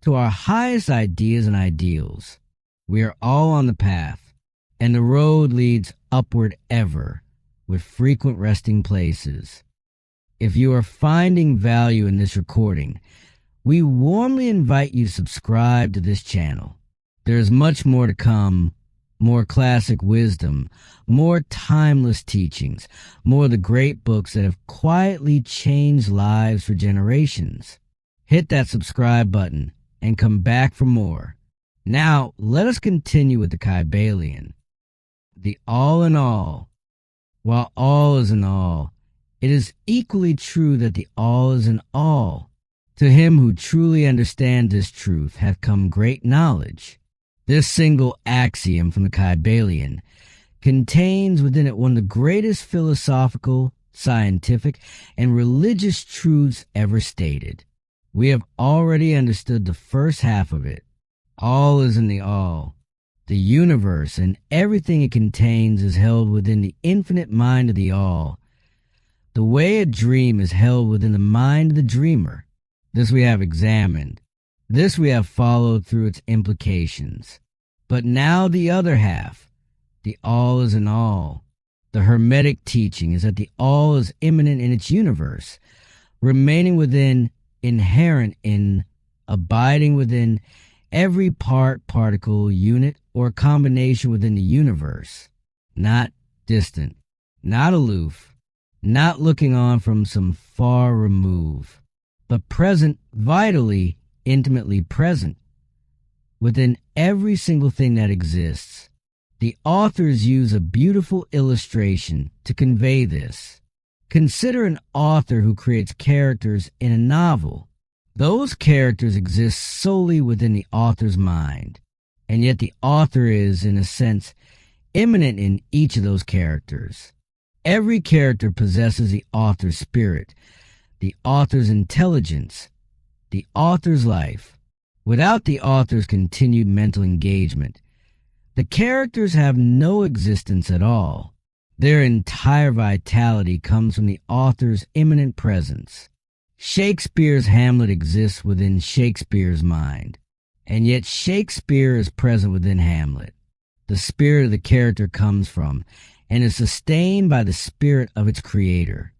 to our highest ideas and ideals. We are all on the path, and the road leads upward ever, with frequent resting places. If you are finding value in this recording, We warmly invite you to subscribe to this channel. There is much more to come, more classic wisdom, more timeless teachings, more of the great books that have quietly changed lives for generations. Hit that subscribe button and come back for more. Now, let us continue with the Kybalion. The all in all. While all is in all, it is equally true that the all is in all. To him who truly understands this truth hath come great knowledge. This single axiom from the Kybalion contains within it one of the greatest philosophical, scientific, and religious truths ever stated. We have already understood the first half of it. All is in the all. The universe and everything it contains is held within the infinite mind of the all. The way a dream is held within the mind of the dreamer. This we have examined. This we have followed through its implications. But now the other half. The all is in all. The Hermetic teaching is that the all is immanent in its universe, remaining within, inherent in, abiding within every part, particle, unit, or combination within the universe. Not distant, not aloof, not looking on from some far remove, but present, vitally, intimately present, within every single thing that exists. The authors use a beautiful illustration to convey this. Consider an author who creates characters in a novel. Those characters exist solely within the author's mind, and yet the author is, in a sense, immanent in each of those characters. Every character possesses the author's spirit, the author's intelligence, the author's life. Without the author's continued mental engagement, the characters have no existence at all. Their entire vitality comes from the author's immanent presence. Shakespeare's Hamlet exists within Shakespeare's mind, and yet Shakespeare is present within Hamlet. The spirit of the character comes from and is sustained by the spirit of its creator.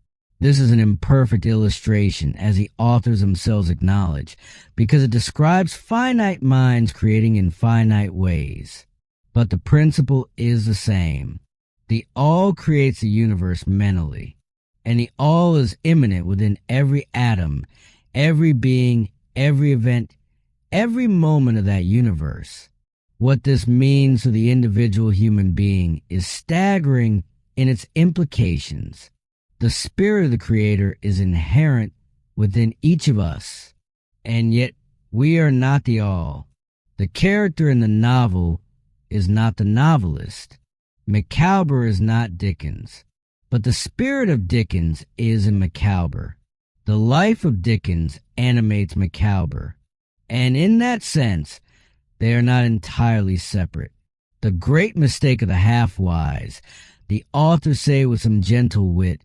This is an imperfect illustration, as the authors themselves acknowledge, because it describes finite minds creating in finite ways. But the principle is the same. The all creates the universe mentally, and the all is immanent within every atom, every being, every event, every moment of that universe. What this means to the individual human being is staggering in its implications. The spirit of the Creator is inherent within each of us, and yet we are not the all. The character in the novel is not the novelist. Micawber is not Dickens, but the spirit of Dickens is in Micawber. The life of Dickens animates Micawber, and in that sense, they are not entirely separate. The great mistake of the half-wise, the authors say with some gentle wit,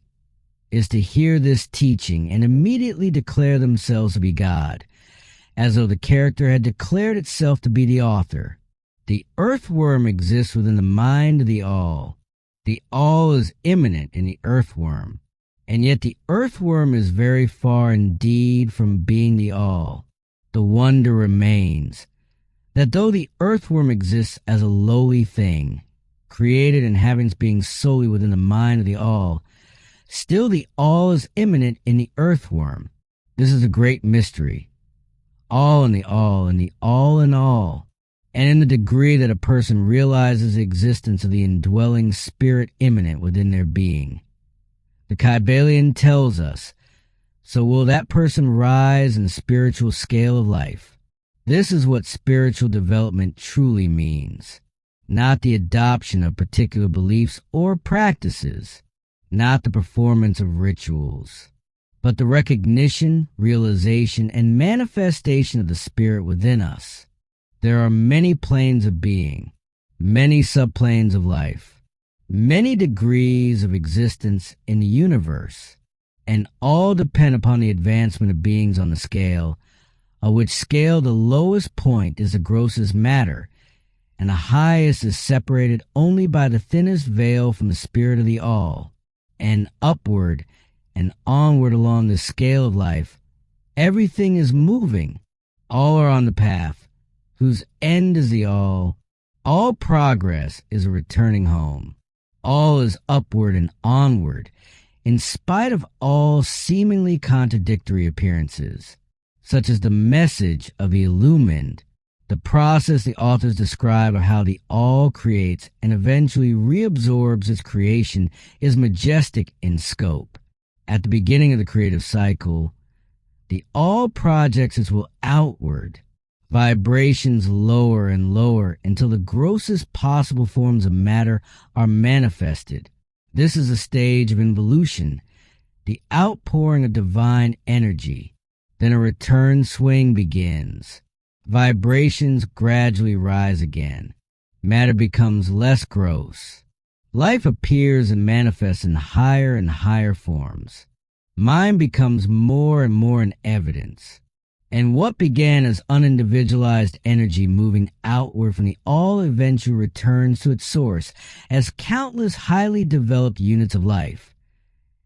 is to hear this teaching and immediately declare themselves to be God, as though the character had declared itself to be the author. The earthworm exists within the mind of the all. The all is immanent in the earthworm, and yet the earthworm is very far indeed from being the all. The wonder remains that though the earthworm exists as a lowly thing, created and having its being solely within the mind of the all, still the all is immanent in the earthworm. This is a great mystery. All in the all, and the all in all. And in the degree that a person realizes the existence of the indwelling spirit immanent within their being. The Kybalion tells us, so will that person rise in the spiritual scale of life. This is what spiritual development truly means. Not the adoption of particular beliefs or practices, not the performance of rituals, but the recognition, realization, and manifestation of the spirit within us. There are many planes of being, many subplanes of life, many degrees of existence in the universe, and all depend upon the advancement of beings on the scale, of which scale the lowest point is the grossest matter, and the highest is separated only by the thinnest veil from the spirit of the all, and upward and onward along the scale of life, Everything is moving. All are on the path, whose end is the all. All progress is a returning home. All is upward and onward, in spite of all seemingly contradictory appearances, such as the message of the illumined. The process the authors describe of how the all creates and eventually reabsorbs its creation is majestic in scope. At the beginning of the creative cycle, the all projects its will outward, vibrations lower and lower until the grossest possible forms of matter are manifested. This is a stage of involution, the outpouring of divine energy. Then a return swing begins. Vibrations gradually rise again. Matter becomes less gross. Life appears and manifests in higher and higher forms. Mind becomes more and more in evidence. And what began as unindividualized energy moving outward from the all eventually returns to its source as countless highly developed units of life,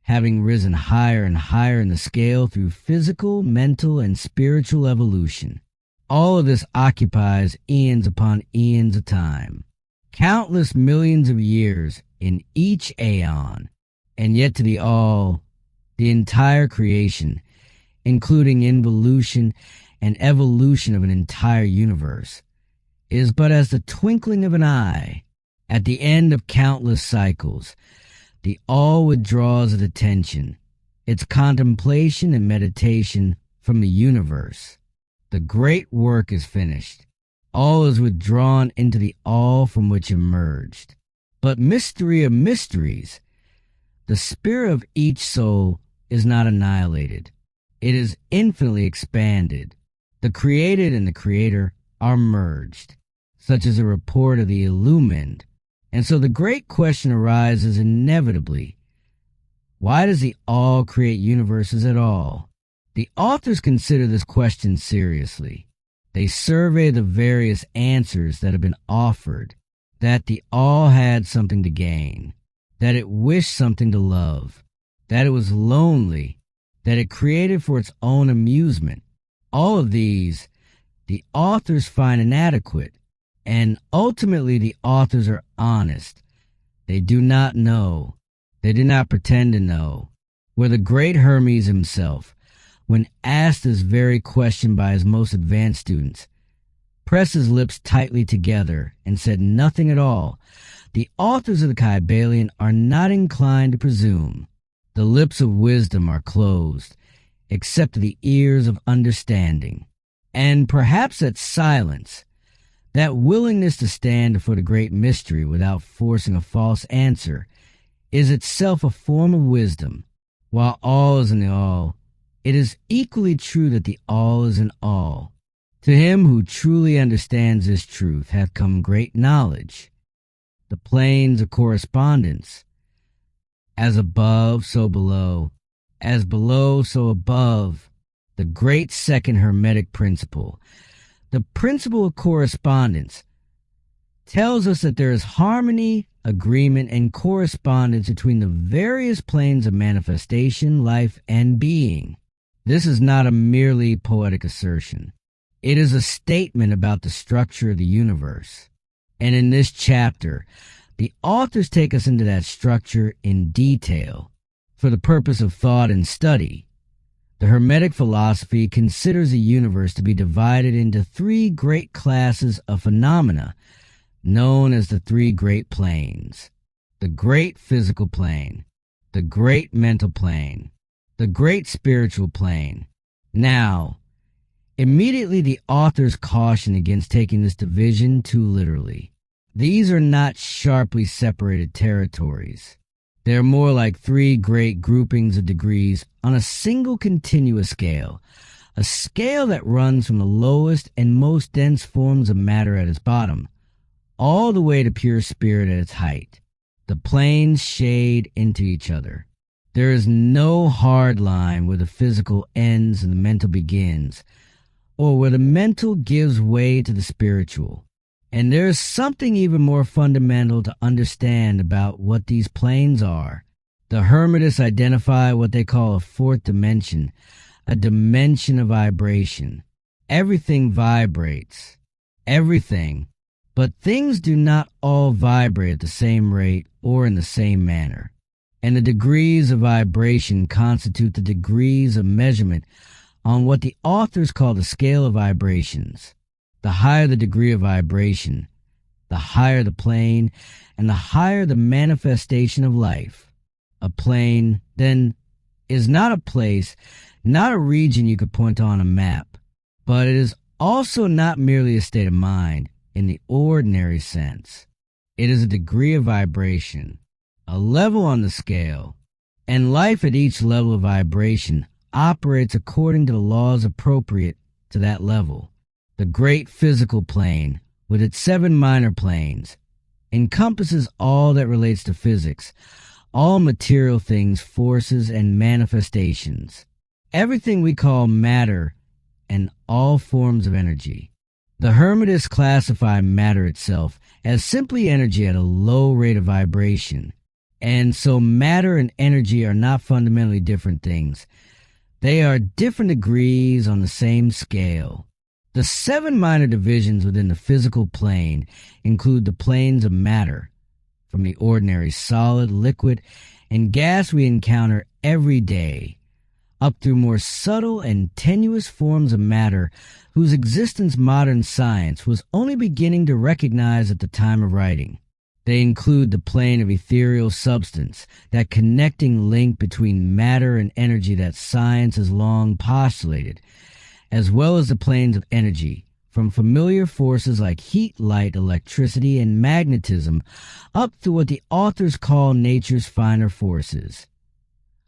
having risen higher and higher in the scale through physical, mental, and spiritual evolution. All of this occupies eons upon eons of time, countless millions of years in each aeon, and yet to the all, the entire creation, including involution and evolution of an entire universe, is but as the twinkling of an eye. At the end of countless cycles, the all withdraws its attention, its contemplation and meditation from the universe. The great work is finished. All is withdrawn into the all from which it emerged. But mystery of mysteries, the spirit of each soul is not annihilated. It is infinitely expanded. The created and the creator are merged, such as a report of the illumined. And so the great question arises inevitably. Why does the all create universes at all? The authors consider this question seriously. They survey the various answers that have been offered, that the all had something to gain, that it wished something to love, that it was lonely, that it created for its own amusement. All of these, the authors find inadequate, and ultimately the authors are honest. They do not know. They do not pretend to know. Where the great Hermes himself, when asked this very question by his most advanced students, pressed his lips tightly together and said nothing at all, the authors of the Kybalion are not inclined to presume. The lips of wisdom are closed, except to the ears of understanding. And perhaps that silence, that willingness to stand for the great mystery without forcing a false answer, is itself a form of wisdom. While all is in the all, it is equally true that the all is in all. To him who truly understands this truth hath come great knowledge. The planes of correspondence. As above, so below. As below, so above. The great second Hermetic principle. The principle of correspondence tells us that there is harmony, agreement, and correspondence between the various planes of manifestation, life, and being. This is not a merely poetic assertion. It is a statement about the structure of the universe. And in this chapter, the authors take us into that structure in detail for the purpose of thought and study. The Hermetic philosophy considers the universe to be divided into three great classes of phenomena known as the three great planes: the great physical plane, the great mental plane, the great spiritual plane. Now, immediately the authors caution against taking this division too literally. These are not sharply separated territories. They are more like three great groupings of degrees on a single continuous scale, a scale that runs from the lowest and most dense forms of matter at its bottom, all the way to pure spirit at its height. The planes shade into each other. There is no hard line where the physical ends and the mental begins, or where the mental gives way to the spiritual. And there is something even more fundamental to understand about what these planes are. The Hermetists identify what they call a fourth dimension, a dimension of vibration. Everything vibrates. Everything. But things do not all vibrate at the same rate or in the same manner. And the degrees of vibration constitute the degrees of measurement on what the authors call the scale of vibrations. The higher the degree of vibration, the higher the plane, and the higher the manifestation of life. A plane, then, is not a place, not a region you could point on a map, but it is also not merely a state of mind in the ordinary sense. It is a degree of vibration, a level on the scale, and life at each level of vibration operates according to the laws appropriate to that level. The great physical plane, with its 7 minor planes, encompasses all that relates to physics, all material things, forces, and manifestations, everything we call matter, and all forms of energy. The Hermetists classify matter itself as simply energy at a low rate of vibration, and so matter and energy are not fundamentally different things. They are different degrees on the same scale. The 7 minor divisions within the physical plane include the planes of matter, from the ordinary solid, liquid, and gas we encounter every day, up through more subtle and tenuous forms of matter whose existence modern science was only beginning to recognize at the time of writing. They include the plane of ethereal substance, that connecting link between matter and energy that science has long postulated, as well as the planes of energy, from familiar forces like heat, light, electricity, and magnetism, up to what the authors call nature's finer forces.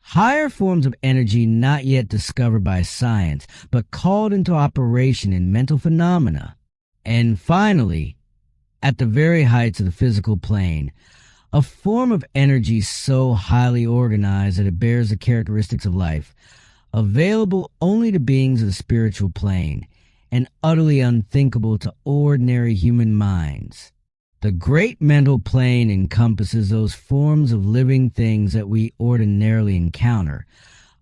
Higher forms of energy not yet discovered by science, but called into operation in mental phenomena. And finally, at the very heights of the physical plane, a form of energy so highly organized that it bears the characteristics of life, available only to beings of the spiritual plane, and utterly unthinkable to ordinary human minds. The great mental plane encompasses those forms of living things that we ordinarily encounter,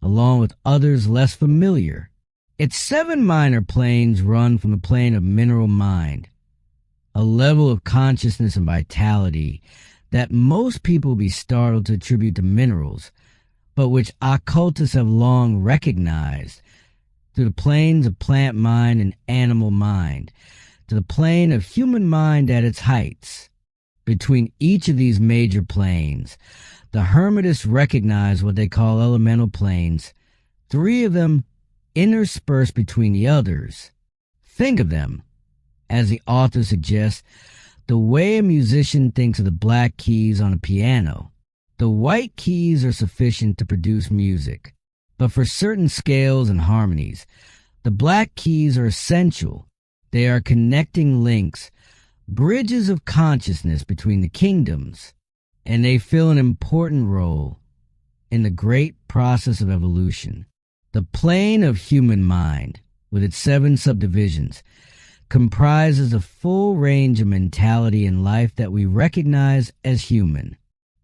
along with others less familiar. Its 7 minor planes run from the plane of mineral mind, a level of consciousness and vitality that most people will be startled to attribute to minerals, but which occultists have long recognized, to the planes of plant mind and animal mind, to the plane of human mind at its heights. Between each of these major planes, the Hermetists recognize what they call elemental planes, 3 of them interspersed between the others. Think of them, as the author suggests, the way a musician thinks of the black keys on a piano. The white keys are sufficient to produce music, but for certain scales and harmonies, the black keys are essential. They are connecting links, bridges of consciousness between the kingdoms, and they fill an important role in the great process of evolution. The plane of human mind, with its 7 subdivisions, comprises a full range of mentality and life that we recognize as human.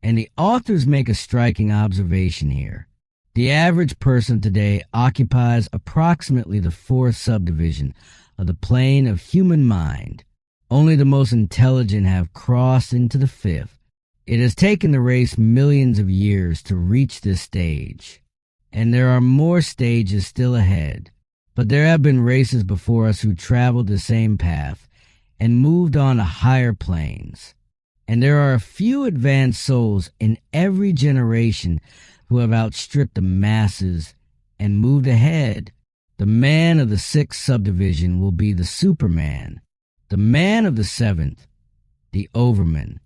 And the authors make a striking observation here. The average person today occupies approximately the 4th subdivision of the plane of human mind. Only the most intelligent have crossed into the 5th. It has taken the race millions of years to reach this stage, and there are more stages still ahead. But there have been races before us who traveled the same path and moved on to higher planes. And there are a few advanced souls in every generation who have outstripped the masses and moved ahead. The man of the 6th subdivision will be the Superman, the man of the 7th, the Overman,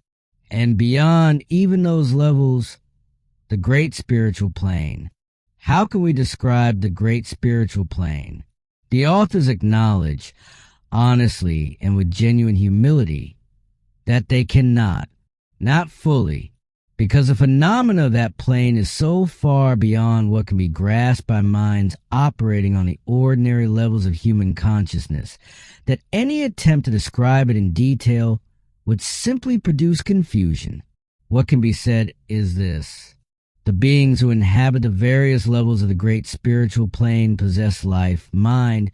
and beyond even those levels, the great spiritual plane. How can we describe the great spiritual plane? The authors acknowledge, honestly and with genuine humility, that they cannot, not fully, because the phenomena of that plane is so far beyond what can be grasped by minds operating on the ordinary levels of human consciousness, that any attempt to describe it in detail would simply produce confusion. What can be said is this. The beings who inhabit the various levels of the great spiritual plane possess life, mind,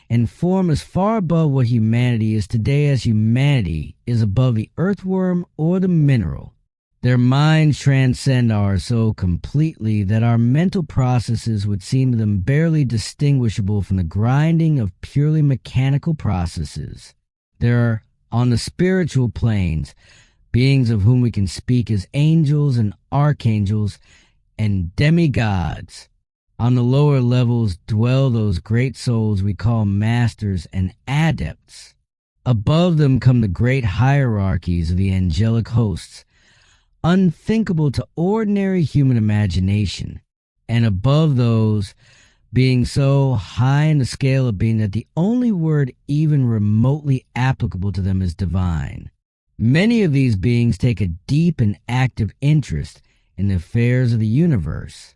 and form as far above what humanity is today as humanity is above the earthworm or the mineral. Their minds transcend ours so completely that our mental processes would seem to them barely distinguishable from the grinding of purely mechanical processes. There are, on the spiritual planes, beings of whom we can speak as angels and archangels and demigods. On the lower levels dwell those great souls we call masters and adepts. Above them come the great hierarchies of the angelic hosts, unthinkable to ordinary human imagination, and above those, being so high in the scale of being that the only word even remotely applicable to them is divine. Many of these beings take a deep and active interest in the affairs of the universe.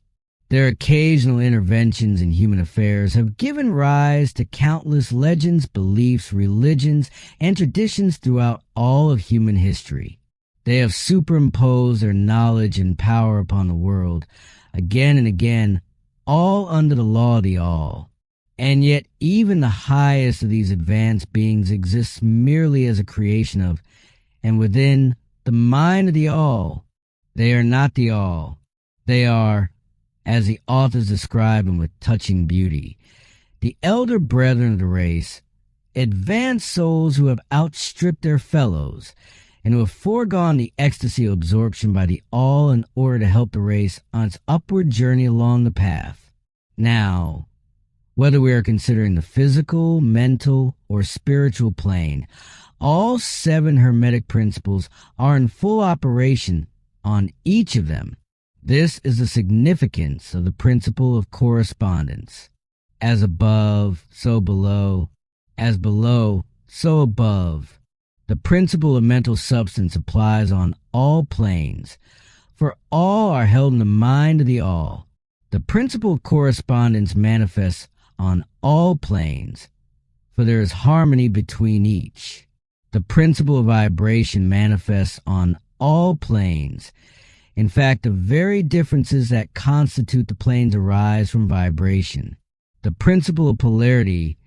Their occasional interventions in human affairs have given rise to countless legends, beliefs, religions, and traditions throughout all of human history. They have superimposed their knowledge and power upon the world, again and again, all under the law of the all. And yet even the highest of these advanced beings exists merely as a creation of, and within, the mind of the all. They are not the all. They are, as the authors describe them with touching beauty, the elder brethren of the race, advanced souls who have outstripped their fellows, and who have foregone the ecstasy of absorption by the all in order to help the race on its upward journey along the path. Now, whether we are considering the physical, mental, or spiritual plane, all 7 Hermetic principles are in full operation on each of them. This is the significance of the principle of correspondence. As above, so below. As below, so above. The principle of mental substance applies on all planes, for all are held in the mind of the all. The principle of correspondence manifests on all planes, for there is harmony between each. The principle of vibration manifests on all planes. In fact, the very differences that constitute the planes arise from vibration. The principle of polarity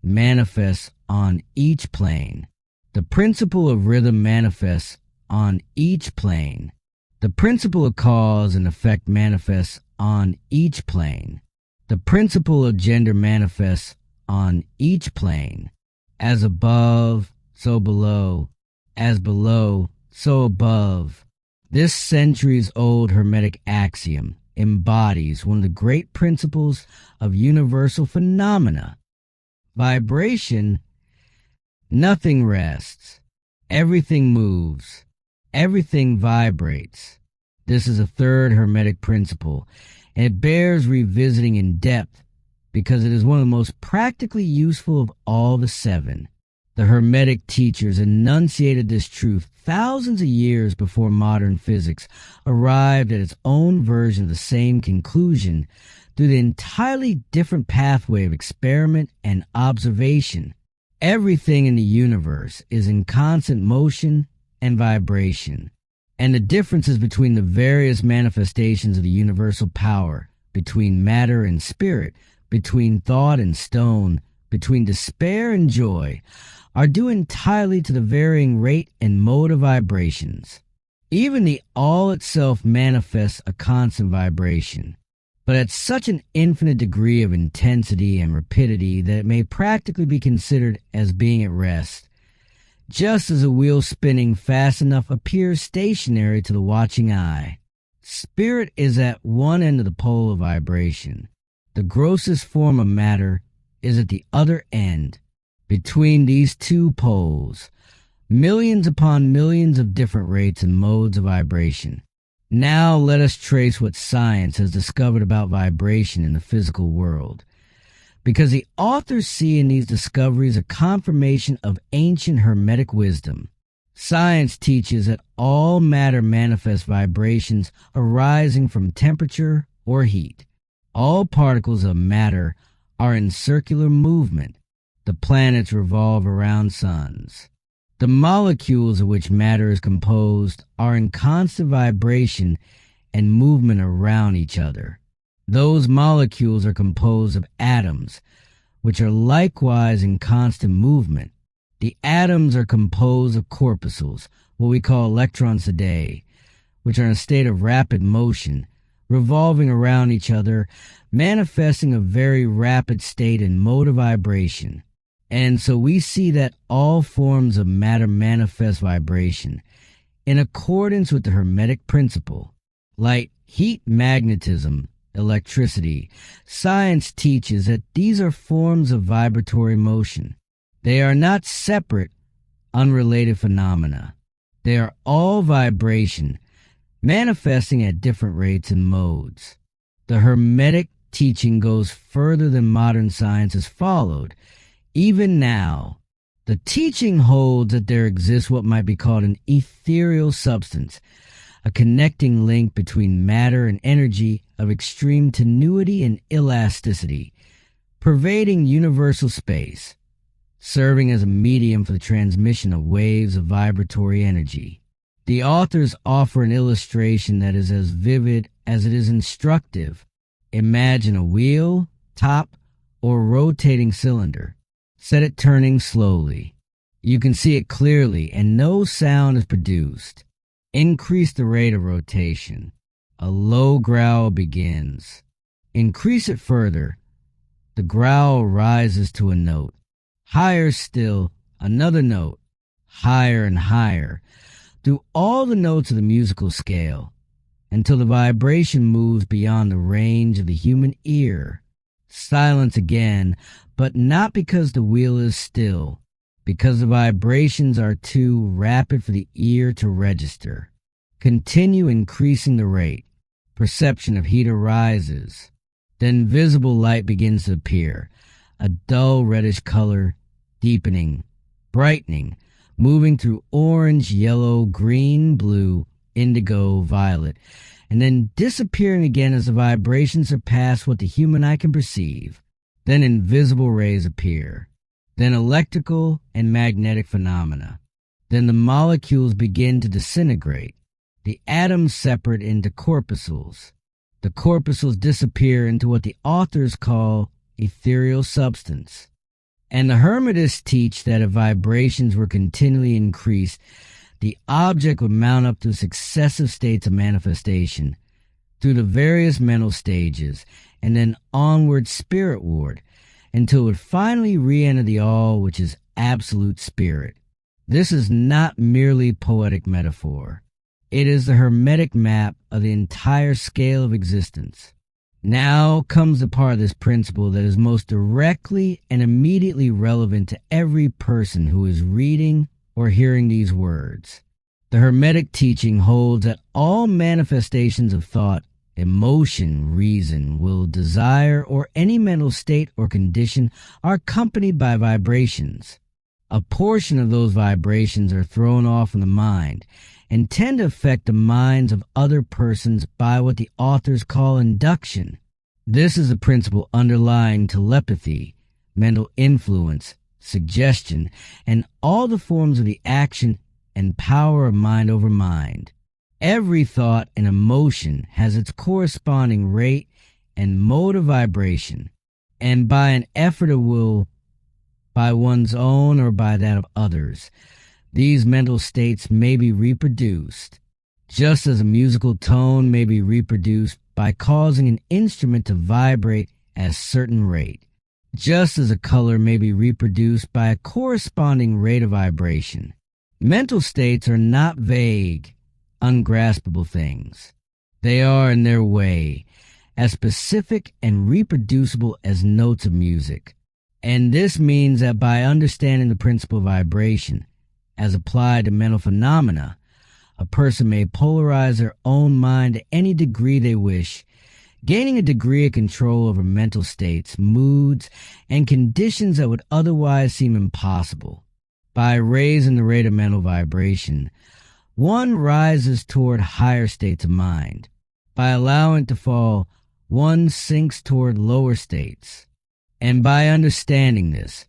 manifests on each plane. The principle of rhythm manifests on each plane. The principle of cause and effect manifests on each plane. The principle of gender manifests on each plane. As above, so below. As below, so above. This centuries-old Hermetic axiom embodies one of the great principles of universal phenomena. Vibration, nothing rests. Everything moves. Everything vibrates. This is a third Hermetic principle, and it bears revisiting in depth because it is one of the most practically useful of all the 7. The Hermetic teachers enunciated this truth thousands of years before modern physics arrived at its own version of the same conclusion through the entirely different pathway of experiment and observation. Everything in the universe is in constant motion and vibration, and the differences between the various manifestations of the universal power, between matter and spirit, between thought and stone, between despair and joy, are due entirely to the varying rate and mode of vibrations. Even the all itself manifests a constant vibration, but at such an infinite degree of intensity and rapidity that it may practically be considered as being at rest, just as a wheel spinning fast enough appears stationary to the watching eye. Spirit is at one end of the pole of vibration. The grossest form of matter is at the other end. Between these two poles, millions upon millions of different rates and modes of vibration. Now let us trace what science has discovered about vibration in the physical world, because the authors see in these discoveries a confirmation of ancient Hermetic wisdom. Science teaches that all matter manifests vibrations arising from temperature or heat. All particles of matter are in circular movement. The planets revolve around suns. The molecules of which matter is composed are in constant vibration and movement around each other. Those molecules are composed of atoms, which are likewise in constant movement. The atoms are composed of corpuscles, what we call electrons today, which are in a state of rapid motion, revolving around each other, manifesting a very rapid state and mode of vibration. And so we see that all forms of matter manifest vibration in accordance with the Hermetic principle. Light, heat, magnetism, electricity. Science teaches that these are forms of vibratory motion. They are not separate, unrelated phenomena. They are all vibration, manifesting at different rates and modes. The Hermetic teaching goes further than modern science has followed. Even now, the teaching holds that there exists what might be called an ethereal substance, a connecting link between matter and energy of extreme tenuity and elasticity, pervading universal space, serving as a medium for the transmission of waves of vibratory energy. The authors offer an illustration that is as vivid as it is instructive. Imagine a wheel, top, or rotating cylinder. Set it turning slowly. You can see it clearly and no sound is produced. Increase the rate of rotation. A low growl begins. Increase it further. The growl rises to a note. Higher still, another note. Higher and higher, through all the notes of the musical scale, until the vibration moves beyond the range of the human ear. Silence again, but not because the wheel is still, because the vibrations are too rapid for the ear to register. Continue increasing the rate. Perception of heat arises. Then visible light begins to appear, a dull reddish color, deepening, brightening, moving through orange, yellow, green, blue, indigo, violet, and then disappearing again as the vibrations surpass what the human eye can perceive. Then invisible rays appear. Then electrical and magnetic phenomena. Then the molecules begin to disintegrate. The atoms separate into corpuscles. The corpuscles disappear into what the authors call ethereal substance. And the Hermetists teach that if vibrations were continually increased, the object would mount up to successive states of manifestation, through the various mental stages, and then onward spiritward, until it would finally re-enter the all, which is absolute spirit. This is not merely poetic metaphor. It is the Hermetic map of the entire scale of existence. Now comes the part of this principle that is most directly and immediately relevant to every person who is reading or hearing these words. The Hermetic teaching holds that all manifestations of thought, emotion, reason, will, desire, or any mental state or condition are accompanied by vibrations. A portion of those vibrations are thrown off in the mind and tend to affect the minds of other persons by what the authors call induction. This is the principle underlying telepathy, mental influence, suggestion, and all the forms of the action and power of mind over mind. Every thought and emotion has its corresponding rate and mode of vibration, and by an effort of will, by one's own or by that of others, these mental states may be reproduced, just as a musical tone may be reproduced by causing an instrument to vibrate at a certain rate, just as a color may be reproduced by a corresponding rate of vibration. Mental states are not vague, ungraspable things. They are, in their way, as specific and reproducible as notes of music. And this means that by understanding the principle of vibration, as applied to mental phenomena, a person may polarize their own mind to any degree they wish, gaining a degree of control over mental states, moods, and conditions that would otherwise seem impossible. By raising the rate of mental vibration, one rises toward higher states of mind. By allowing it to fall, one sinks toward lower states. And by understanding this,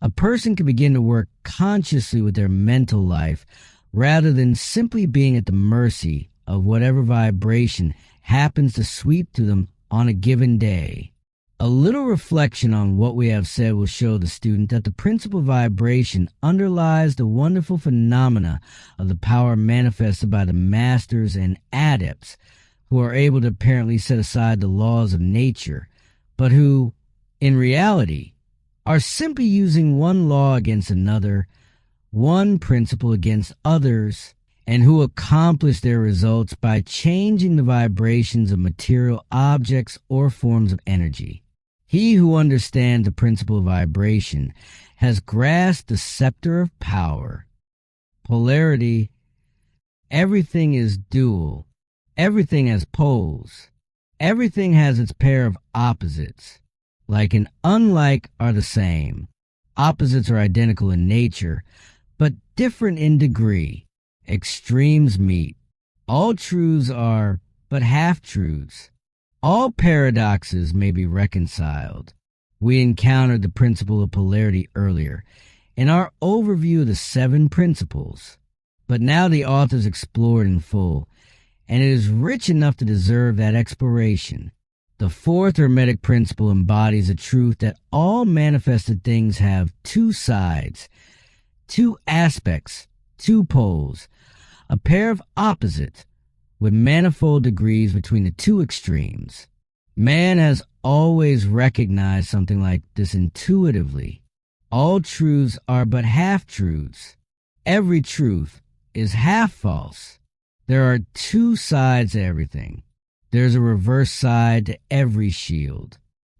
a person can begin to work consciously with their mental life rather than simply being at the mercy of whatever vibration happens to sweep through them on a given day. A little reflection on what we have said will show the student that the principle of vibration underlies the wonderful phenomena of the power manifested by the masters and adepts who are able to apparently set aside the laws of nature, but who, in reality, are simply using one law against another, one principle against others, and who accomplish their results by changing the vibrations of material objects or forms of energy. He who understands the principle of vibration has grasped the scepter of power. Polarity. Everything is dual. Everything has poles. Everything has its pair of opposites. Like and unlike are the same. Opposites are identical in nature, but different in degree. Extremes meet. All truths are but half-truths. All paradoxes may be reconciled. We encountered the principle of polarity earlier in our overview of the 7 principles, but now the authors explore it in full, and it is rich enough to deserve that exploration. The 4th Hermetic principle embodies the truth that all manifested things have 2 sides, 2 aspects, 2 poles, a pair of opposites, with manifold degrees between the 2 extremes. Man has always recognized something like this intuitively. All truths are but half-truths. Every truth is half false. There are 2 sides to everything. There's a reverse side to every shield.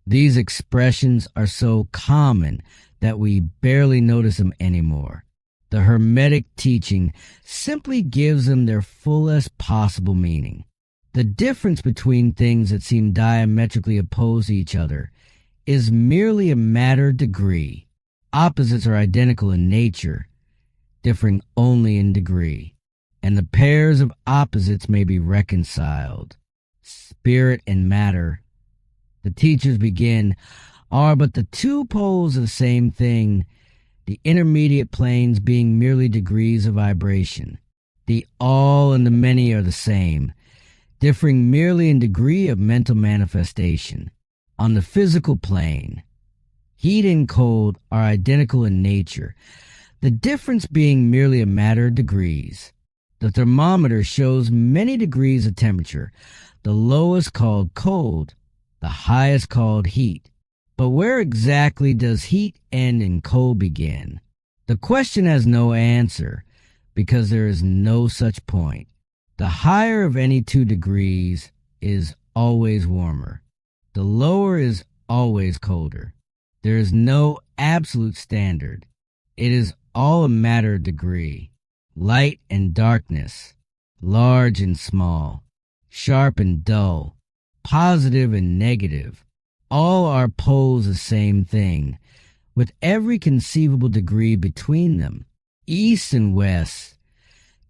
These expressions are so common that we barely notice them anymore. The Hermetic teaching simply gives them their fullest possible meaning. The difference between things that seem diametrically opposed to each other is merely a matter of degree. Opposites are identical in nature, differing only in degree, and the pairs of opposites may be reconciled. Spirit and matter, the teachers begin, are but the 2 poles of the same thing, the intermediate planes being merely degrees of vibration. The all and the many are the same, differing merely in degree of mental manifestation. On the physical plane, heat and cold are identical in nature, the difference being merely a matter of degrees. The thermometer shows many degrees of temperature, the lowest called cold, the highest called heat. But where exactly does heat end and cold begin? The question has no answer, because there is no such point. The higher of any 2 degrees is always warmer. The lower is always colder. There is no absolute standard. It is all a matter of degree. Light and darkness, large and small, sharp and dull, positive and negative, all are poles the same thing, with every conceivable degree between them. East and west.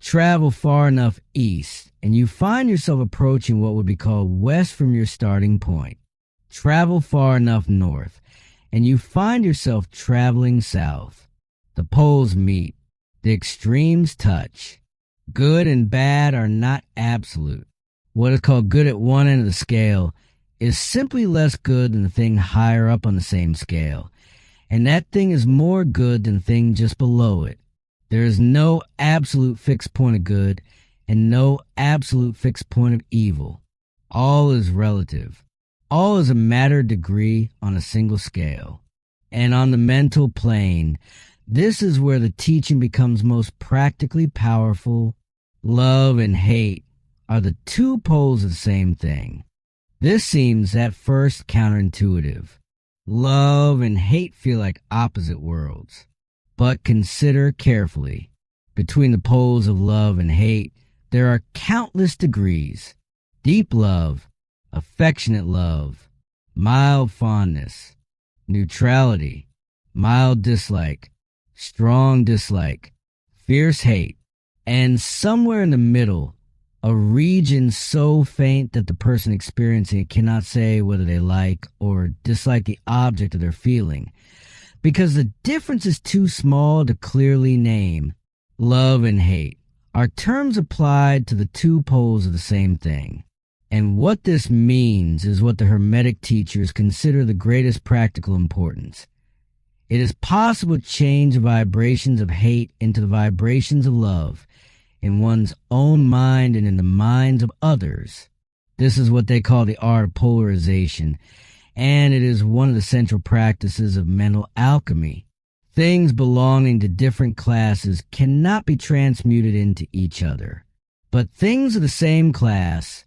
Travel far enough east, and you find yourself approaching what would be called west from your starting point. Travel far enough north, and you find yourself traveling south. The poles meet. The extremes touch. Good and bad are not absolute. What is called good at one end of the scale is simply less good than the thing higher up on the same scale, and that thing is more good than the thing just below it. There is no absolute fixed point of good and no absolute fixed point of evil. All is relative. All is a matter of degree on a single scale. And on the mental plane, this is where the teaching becomes most practically powerful. Love and hate are the 2 poles of the same thing. This seems at first counterintuitive. Love and hate feel like opposite worlds. But consider carefully. Between the poles of love and hate, there are countless degrees. Deep love, affectionate love, mild fondness, neutrality, mild dislike, strong dislike, fierce hate, and somewhere in the middle, a region so faint that the person experiencing it cannot say whether they like or dislike the object of their feeling, because the difference is too small to clearly name. Love and hate are terms applied to the two poles of the same thing. And what this means is what the Hermetic teachers consider the greatest practical importance. It is possible to change the vibrations of hate into the vibrations of love in one's own mind and in the minds of others. This is what they call the art of polarization, and it is one of the central practices of mental alchemy. Things belonging to different classes cannot be transmuted into each other, but things of the same class,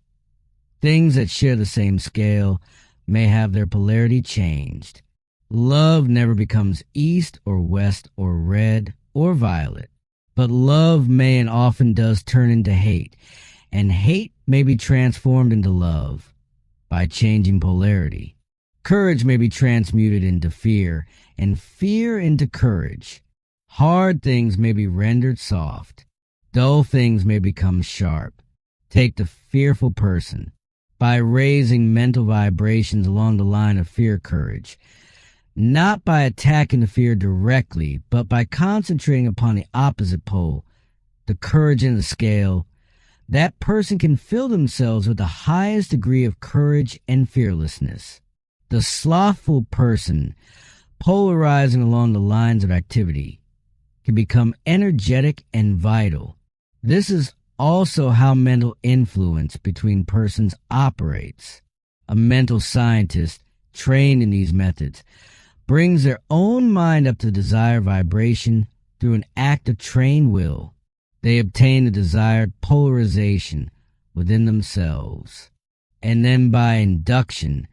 things that share the same scale, may have their polarity changed. Love never becomes east or west or red or violet, but love may and often does turn into hate, and hate may be transformed into love by changing polarity. Courage may be transmuted into fear, and fear into courage. Hard things may be rendered soft. Dull things may become sharp. Take the fearful person. By raising mental vibrations along the line of fear-courage, not by attacking the fear directly, but by concentrating upon the opposite pole, the courage in the scale, that person can fill themselves with the highest degree of courage and fearlessness. The slothful person, polarizing along the lines of activity, can become energetic and vital. This is also how mental influence between persons operates. A mental scientist, trained in these methods, brings their own mind up to the desired vibration through an act of trained will. They obtain the desired polarization within themselves, and then by induction,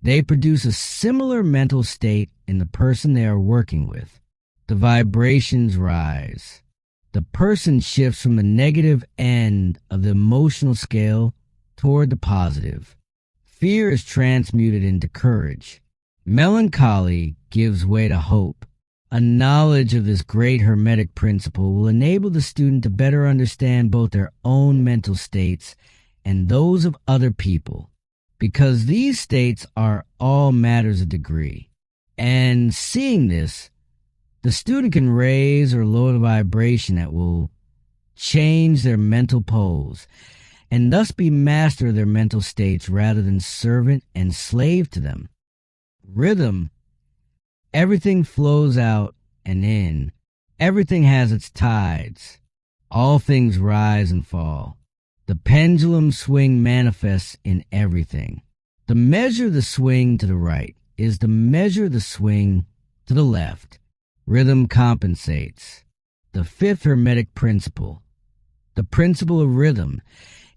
they produce a similar mental state in the person they are working with. The vibrations rise. The person shifts from the negative end of the emotional scale toward the positive. Fear is transmuted into courage. Melancholy gives way to hope. A knowledge of this great Hermetic principle will enable the student to better understand both their own mental states and those of other people, because these states are all matters of degree. And seeing this, the student can raise or lower the vibration that will change their mental poles, and thus be master of their mental states rather than servant and slave to them. Rhythm. Everything flows out and in. Everything has its tides. All things rise and fall. The pendulum swing manifests in everything. The measure of the swing to the right is the measure of the swing to the left. Rhythm compensates. The fifth Hermetic principle, the principle of rhythm,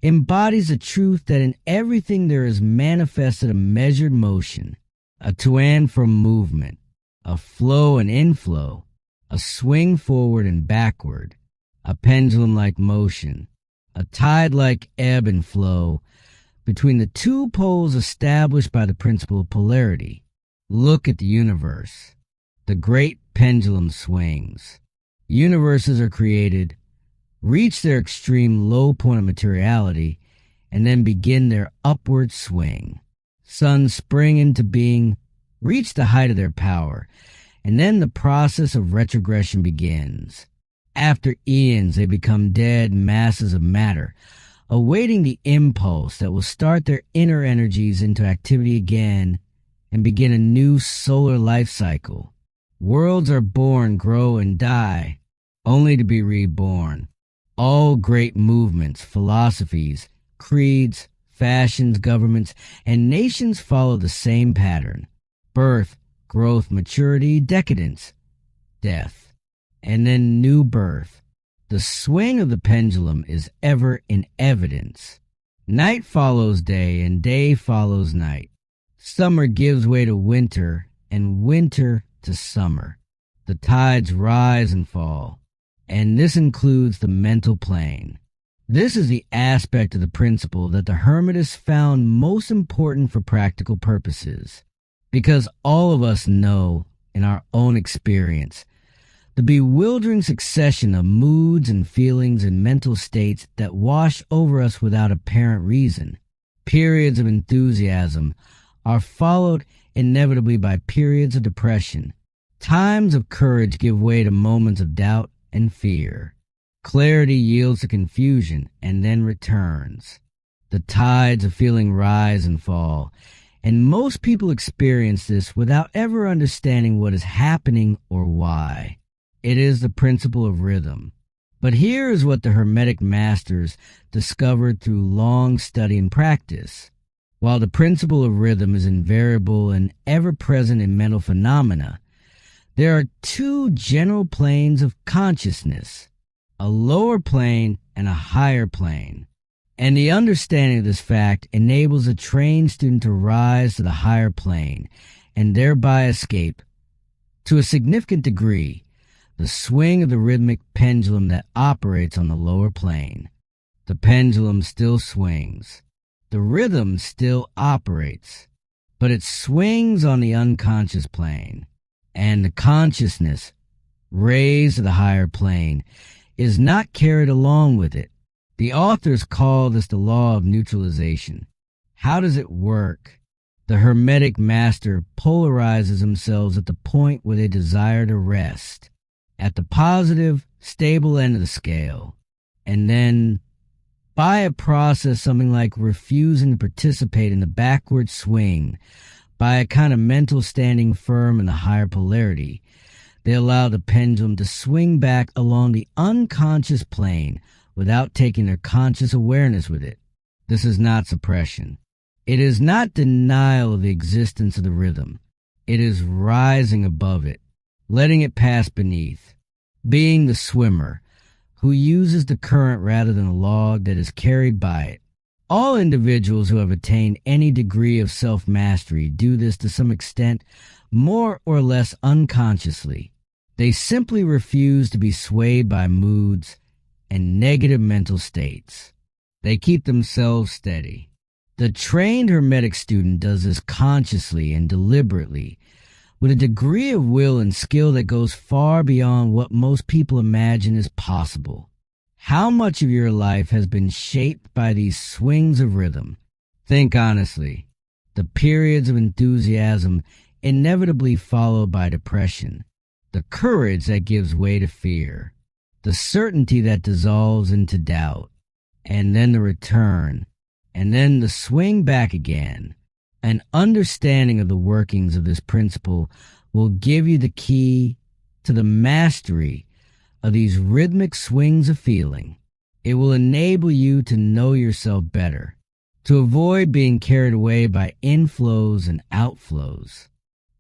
embodies the truth that in everything there is manifested a measured motion, a to and from movement, a flow and inflow, a swing forward and backward, a pendulum-like motion, a tide-like ebb and flow between the two poles established by the principle of polarity. Look at the universe. The great pendulum swings. Universes are created, reach their extreme low point of materiality, and then begin their upward swing. Suns spring into being, reach the height of their power, and then the process of retrogression begins. After eons, they become dead masses of matter, awaiting the impulse that will start their inner energies into activity again and begin a new solar life cycle. Worlds are born, grow, and die, only to be reborn. All great movements, philosophies, creeds, fashions, governments, and nations follow the same pattern: birth, growth, maturity, decadence, death, and then new birth. The swing of the pendulum is ever in evidence. Night follows day, and day follows night. Summer gives way to winter, and winter to summer. The tides rise and fall, and this includes the mental plane. This is the aspect of the principle that the Hermetists found most important for practical purposes, because all of us know, in our own experience, the bewildering succession of moods and feelings and mental states that wash over us without apparent reason. Periods of enthusiasm are followed inevitably by periods of depression. Times of courage give way to moments of doubt and fear. Clarity yields to confusion and then returns. The tides of feeling rise and fall, and most people experience this without ever understanding what is happening or why. It is the principle of rhythm. But here is what the Hermetic masters discovered through long study and practice. While the principle of rhythm is invariable and ever-present in mental phenomena, there are two general planes of consciousness, a lower plane and a higher plane. And the understanding of this fact enables a trained student to rise to the higher plane and thereby escape, to a significant degree, the swing of the rhythmic pendulum that operates on the lower plane. The pendulum still swings. The rhythm still operates, but it swings on the unconscious plane. And the consciousness, raised to the higher plane, is not carried along with it. The authors call this the law of neutralization. How does it work? The Hermetic master polarizes themselves at the point where they desire to rest, at the positive, stable end of the scale, and then, by a process something like refusing to participate in the backward swing, by a kind of mental standing firm in the higher polarity, they allow the pendulum to swing back along the unconscious plane without taking their conscious awareness with it. This is not suppression. It is not denial of the existence of the rhythm. It is rising above it, letting it pass beneath, being the swimmer who uses the current rather than the log that is carried by it. All individuals who have attained any degree of self-mastery do this to some extent, more or less unconsciously. They simply refuse to be swayed by moods and negative mental states. They keep themselves steady. The trained Hermetic student does this consciously and deliberately, with a degree of will and skill that goes far beyond what most people imagine is possible. How much of your life has been shaped by these swings of rhythm? Think honestly. The periods of enthusiasm inevitably followed by depression, the courage that gives way to fear, the certainty that dissolves into doubt, and then the return, and then the swing back again. An understanding of the workings of this principle will give you the key to the mastery of these rhythmic swings of feeling. It will enable you to know yourself better, to avoid being carried away by inflows and outflows,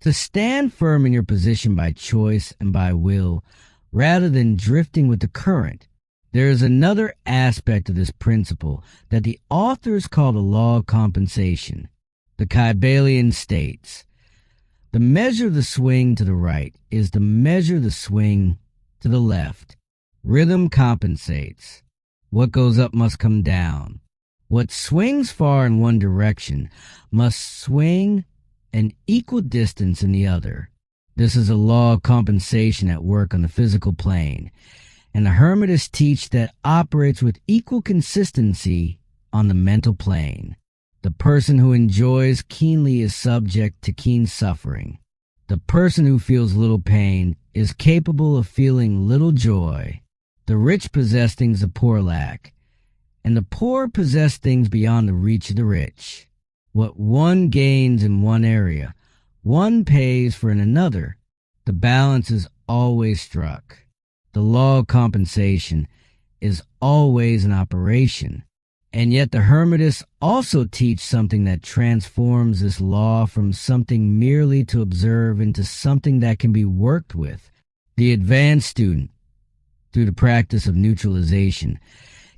to stand firm in your position by choice and by will, rather than drifting with the current. There is another aspect of this principle that the authors call the law of compensation. The Kybalion states, the measure of the swing to the right is the measure of the swing to the left. Rhythm compensates. What goes up must come down. What swings far in one direction must swing an equal distance in the other. This is a law of compensation at work on the physical plane, and the Hermetists teach that operates with equal consistency on the mental plane. The person who enjoys keenly is subject to keen suffering. The person who feels little pain is capable of feeling little joy. The rich possess things the poor lack, and the poor possess things beyond the reach of the rich. What one gains in one area, one pays for in another. The balance is always struck. The law of compensation is always in operation. And yet the Hermetists also teach something that transforms this law from something merely to observe into something that can be worked with. The advanced student, through the practice of neutralization,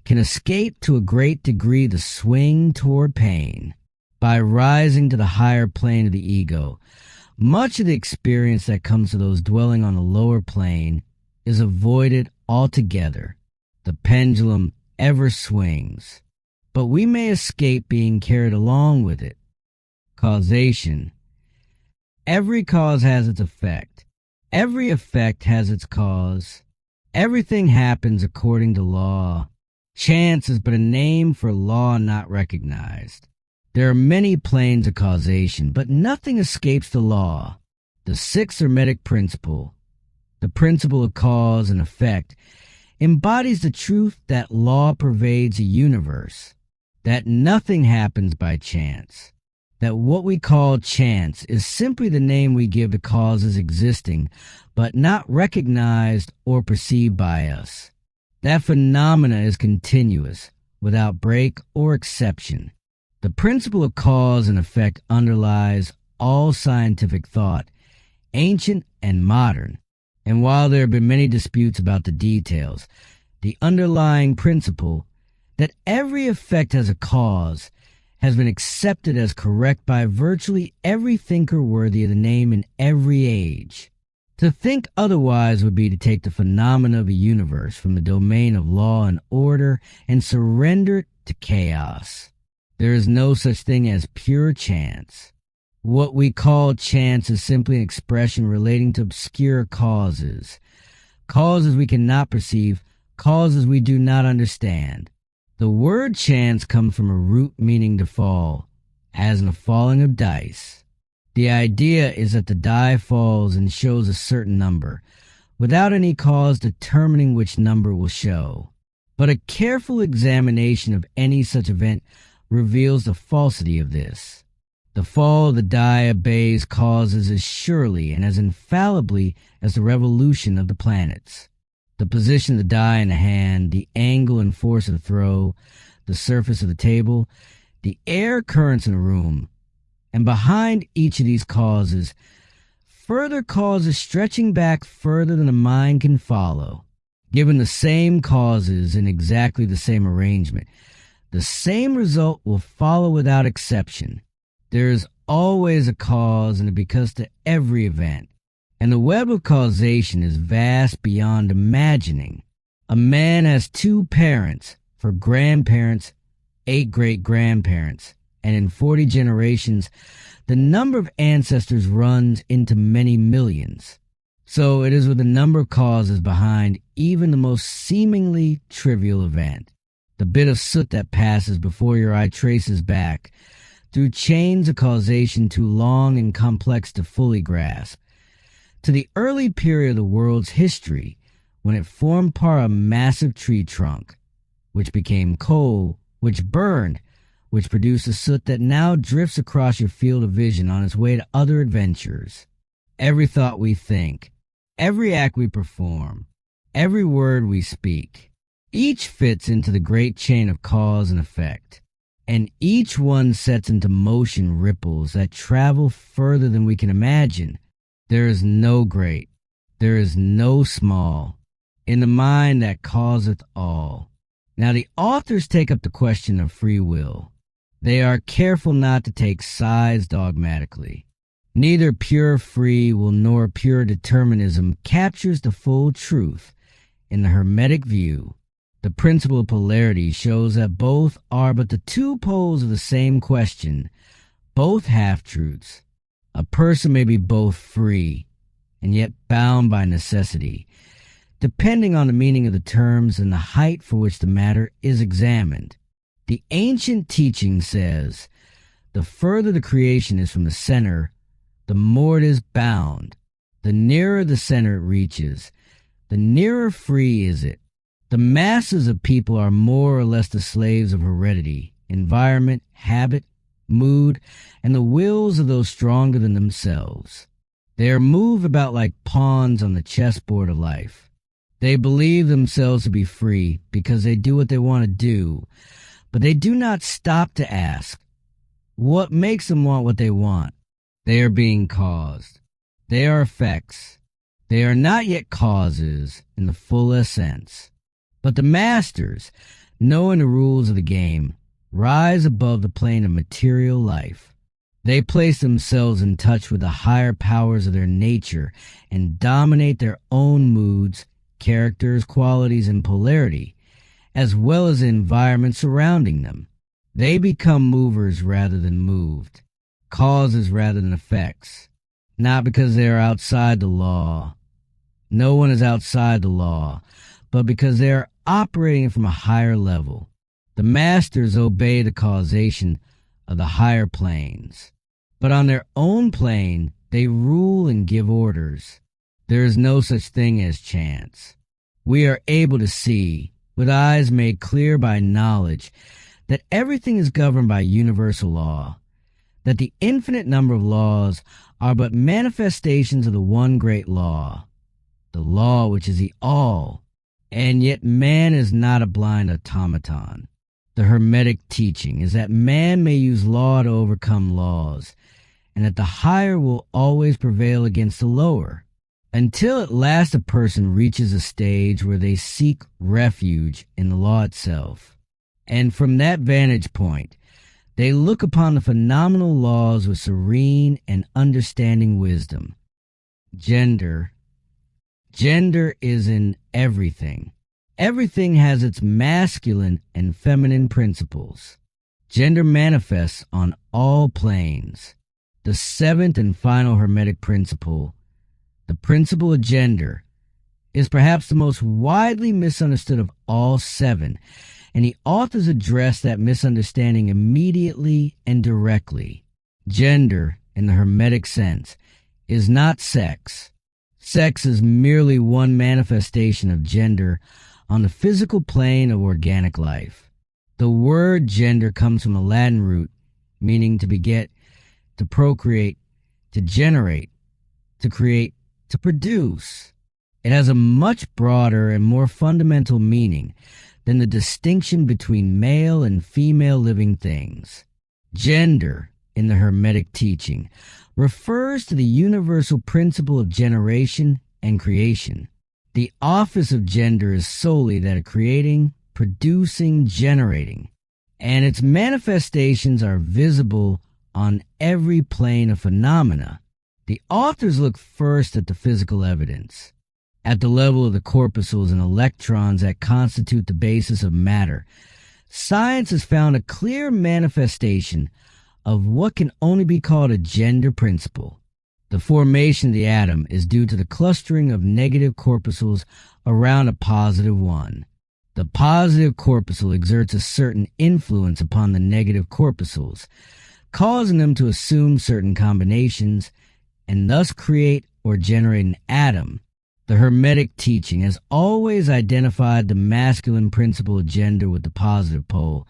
can escape to a great degree the swing toward pain. By rising to the higher plane of the ego, much of the experience that comes to those dwelling on the lower plane is avoided altogether. The pendulum ever swings, but we may escape being carried along with it. Causation. Every cause has its effect. Every effect has its cause. Everything happens according to law. Chance is but a name for law not recognized. There are many planes of causation, but nothing escapes the law. The sixth Hermetic principle, the principle of cause and effect, embodies the truth that law pervades a universe, that nothing happens by chance, that what we call chance is simply the name we give to causes existing but not recognized or perceived by us. That phenomena is continuous, without break or exception. The principle of cause and effect underlies all scientific thought, ancient and modern. And while there have been many disputes about the details, the underlying principle that every effect has a cause has been accepted as correct by virtually every thinker worthy of the name in every age. To think otherwise would be to take the phenomena of a universe from the domain of law and order and surrender it to chaos. There is no such thing as pure chance. What we call chance is simply an expression relating to obscure causes. Causes we cannot perceive, causes we do not understand. The word chance comes from a root meaning to fall, as in a falling of dice. The idea is that the die falls and shows a certain number, without any cause determining which number will show. But a careful examination of any such event reveals the falsity of this. The fall of the die obeys causes as surely and as infallibly as the revolution of the planets. The position of the die in the hand, the angle and force of the throw, the surface of the table, the air currents in a room, and behind each of these causes, further causes stretching back further than the mind can follow. Given the same causes in exactly the same arrangement, the same result will follow without exception. There is always a cause and a because to every event, and the web of causation is vast beyond imagining. A man has 2 parents, for grandparents, 8 great-grandparents, and in 40 generations, the number of ancestors runs into many millions. So it is with a number of causes behind even the most seemingly trivial event. The bit of soot that passes before your eye traces back through chains of causation too long and complex to fully grasp, to the early period of the world's history when it formed part of a massive tree trunk, which became coal, which burned, which produced a soot that now drifts across your field of vision on its way to other adventures. Every thought we think, every act we perform, every word we speak, each fits into the great chain of cause and effect, and each one sets into motion ripples that travel further than we can imagine. There is no great, there is no small, in the mind that causeth all. Now the authors take up the question of free will. They are careful not to take sides dogmatically. Neither pure free will nor pure determinism captures the full truth. In the Hermetic view, the principle of polarity shows that both are but the 2 poles of the same question, both half-truths. A person may be both free and yet bound by necessity, depending on the meaning of the terms and the height for which the matter is examined. The ancient teaching says, the further the creation is from the center, the more it is bound. The nearer the center it reaches, the nearer free is it. The masses of people are more or less the slaves of heredity, environment, habit, mood, and the wills of those stronger than themselves. They are moved about like pawns on the chessboard of life. They believe themselves to be free because they do what they want to do, but they do not stop to ask, what makes them want what they want? They are being caused. They are effects. They are not yet causes in the fullest sense. But the masters, knowing the rules of the game, rise above the plane of material life. They place themselves in touch with the higher powers of their nature and dominate their own moods, characters, qualities, and polarity, as well as the environment surrounding them. They become movers rather than moved, causes rather than effects, not because they are outside the law. No one is outside the law, but because they are operating from a higher level. The masters obey the causation of the higher planes, but on their own plane they rule and give orders. There is no such thing as chance. we are able to see, with eyes made clear by knowledge, that everything is governed by universal law, that the infinite number of laws are but manifestations of the one great law, the law which is the all, and yet man is not a blind automaton. The Hermetic teaching is that man may use law to overcome laws, and that the higher will always prevail against the lower, until at last a person reaches a stage where they seek refuge in the law itself. And from that vantage point, they look upon the phenomenal laws with serene and understanding wisdom. Gender is in everything. Everything has its masculine and feminine principles. Gender manifests on all planes. The seventh and final Hermetic principle, the principle of gender, is perhaps the most widely misunderstood of all seven, and the authors address that misunderstanding immediately and directly. Gender, in the Hermetic sense, is not sex. Sex is merely one manifestation of gender on the physical plane of organic life. The word gender comes from the Latin root meaning to beget, to procreate, to generate, to create, to produce. It has a much broader and more fundamental meaning than the distinction between male and female living things. Gender, in the Hermetic teaching, refers to the universal principle of generation and creation. The office of gender is solely that of creating, producing, generating, and its manifestations are visible on every plane of phenomena. The authors look first at the physical evidence. At the level of the corpuscles and electrons that constitute the basis of matter, science has found a clear manifestation of what can only be called a gender principle. The formation of the atom is due to the clustering of negative corpuscles around a positive one. The positive corpuscle exerts a certain influence upon the negative corpuscles, causing them to assume certain combinations and thus create or generate an atom. The Hermetic teaching has always identified the masculine principle of gender with the positive pole,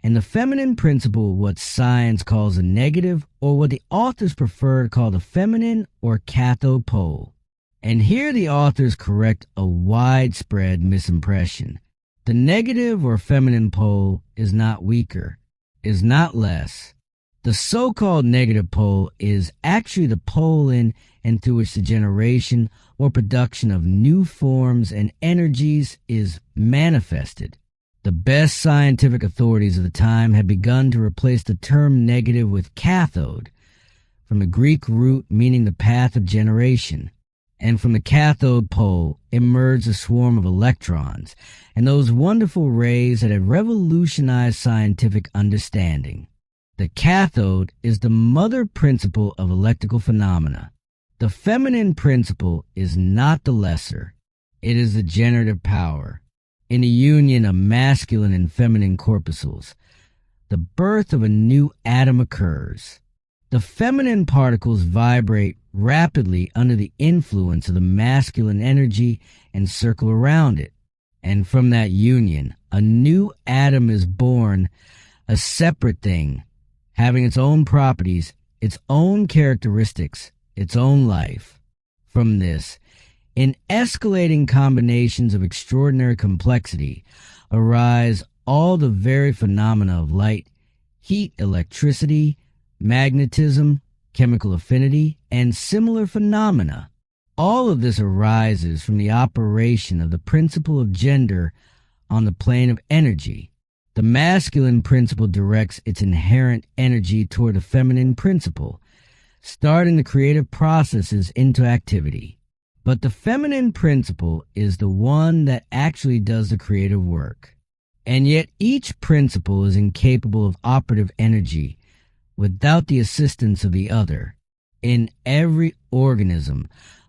and the feminine principle what science calls a negative, or what the authors prefer to call the feminine or cathode pole. And here the authors correct a widespread misimpression. The negative or feminine pole is not weaker, is not less. The so-called negative pole is actually the pole in and through which the generation or production of new forms and energies is manifested. The best scientific authorities of the time had begun to replace the term negative with cathode, from the Greek root meaning the path of generation, and from the cathode pole emerged a swarm of electrons and those wonderful rays that had revolutionized scientific understanding. The cathode is the mother principle of electrical phenomena. The feminine principle is not the lesser. It is the generative power. In the union of masculine and feminine corpuscles, the birth of a new atom occurs. The feminine particles vibrate rapidly under the influence of the masculine energy and circle around it. And from that union, a new atom is born, a separate thing, having its own properties, its own characteristics, its own life. From this, in escalating combinations of extraordinary complexity, arise all the very phenomena of light, heat, electricity, magnetism, chemical affinity, and similar phenomena. All of this arises from the operation of the principle of gender on the plane of energy. The masculine principle directs its inherent energy toward the feminine principle, starting the creative processes into activity. But the feminine principle is the one that actually does the creative work. And yet each principle is incapable of operative energy without the assistance of the other. In every organism,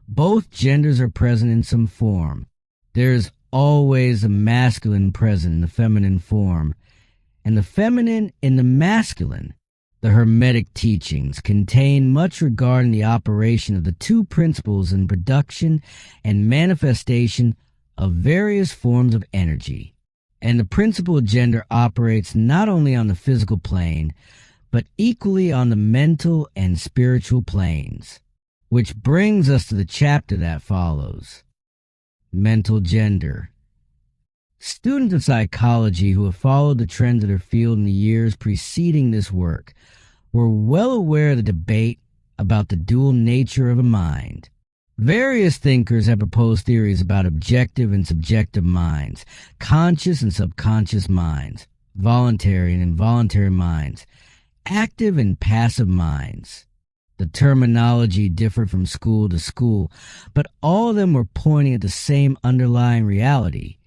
both genders are present in some form. There is always the masculine present in the feminine form, and the feminine in the masculine. The Hermetic teachings contain much regarding the operation of the two principles in production and manifestation of various forms of energy. And the principle of gender operates not only on the physical plane, but equally on the mental and spiritual planes. Which brings us to the chapter that follows. Mental gender. Students of psychology who have followed the trends of their field in the years preceding this work were well aware of the debate about the dual nature of a mind. Various thinkers have proposed theories about objective and subjective minds, conscious and subconscious minds, voluntary and involuntary minds, active and passive minds. The terminology differed from school to school, but all of them were pointing at the same underlying reality.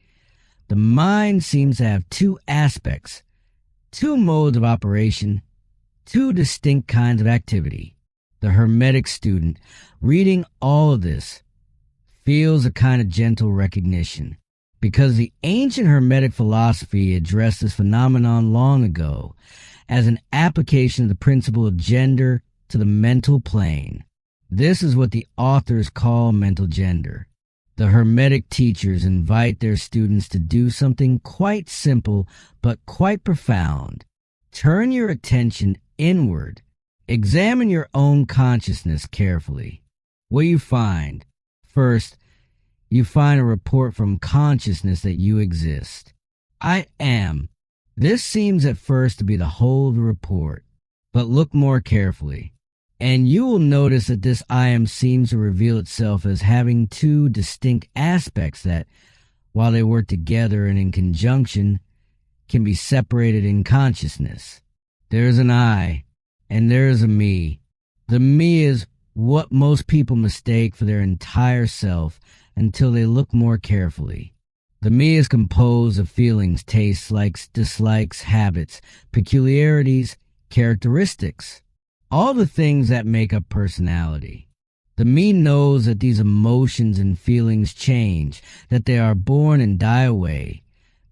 The mind seems to have two aspects, two modes of operation, two distinct kinds of activity. The Hermetic student, reading all of this, feels a kind of gentle recognition, because the ancient Hermetic philosophy addressed this phenomenon long ago as an application of the principle of gender to the mental plane. This is what the authors call mental gender. The Hermetic teachers invite their students to do something quite simple but quite profound. Turn your attention inward. Examine your own consciousness carefully. What you find? First, you find a report from consciousness that you exist. I am. This seems at first to be the whole of the report, but look more carefully, and you will notice that this I am seems to reveal itself as having two distinct aspects that, while they work together and in conjunction, can be separated in consciousness. There is an I, and there is a me. The me is what most people mistake for their entire self until they look more carefully. The me is composed of feelings, tastes, likes, dislikes, habits, peculiarities, characteristics, all the things that make up personality. The me knows that these emotions and feelings change, that they are born and die away,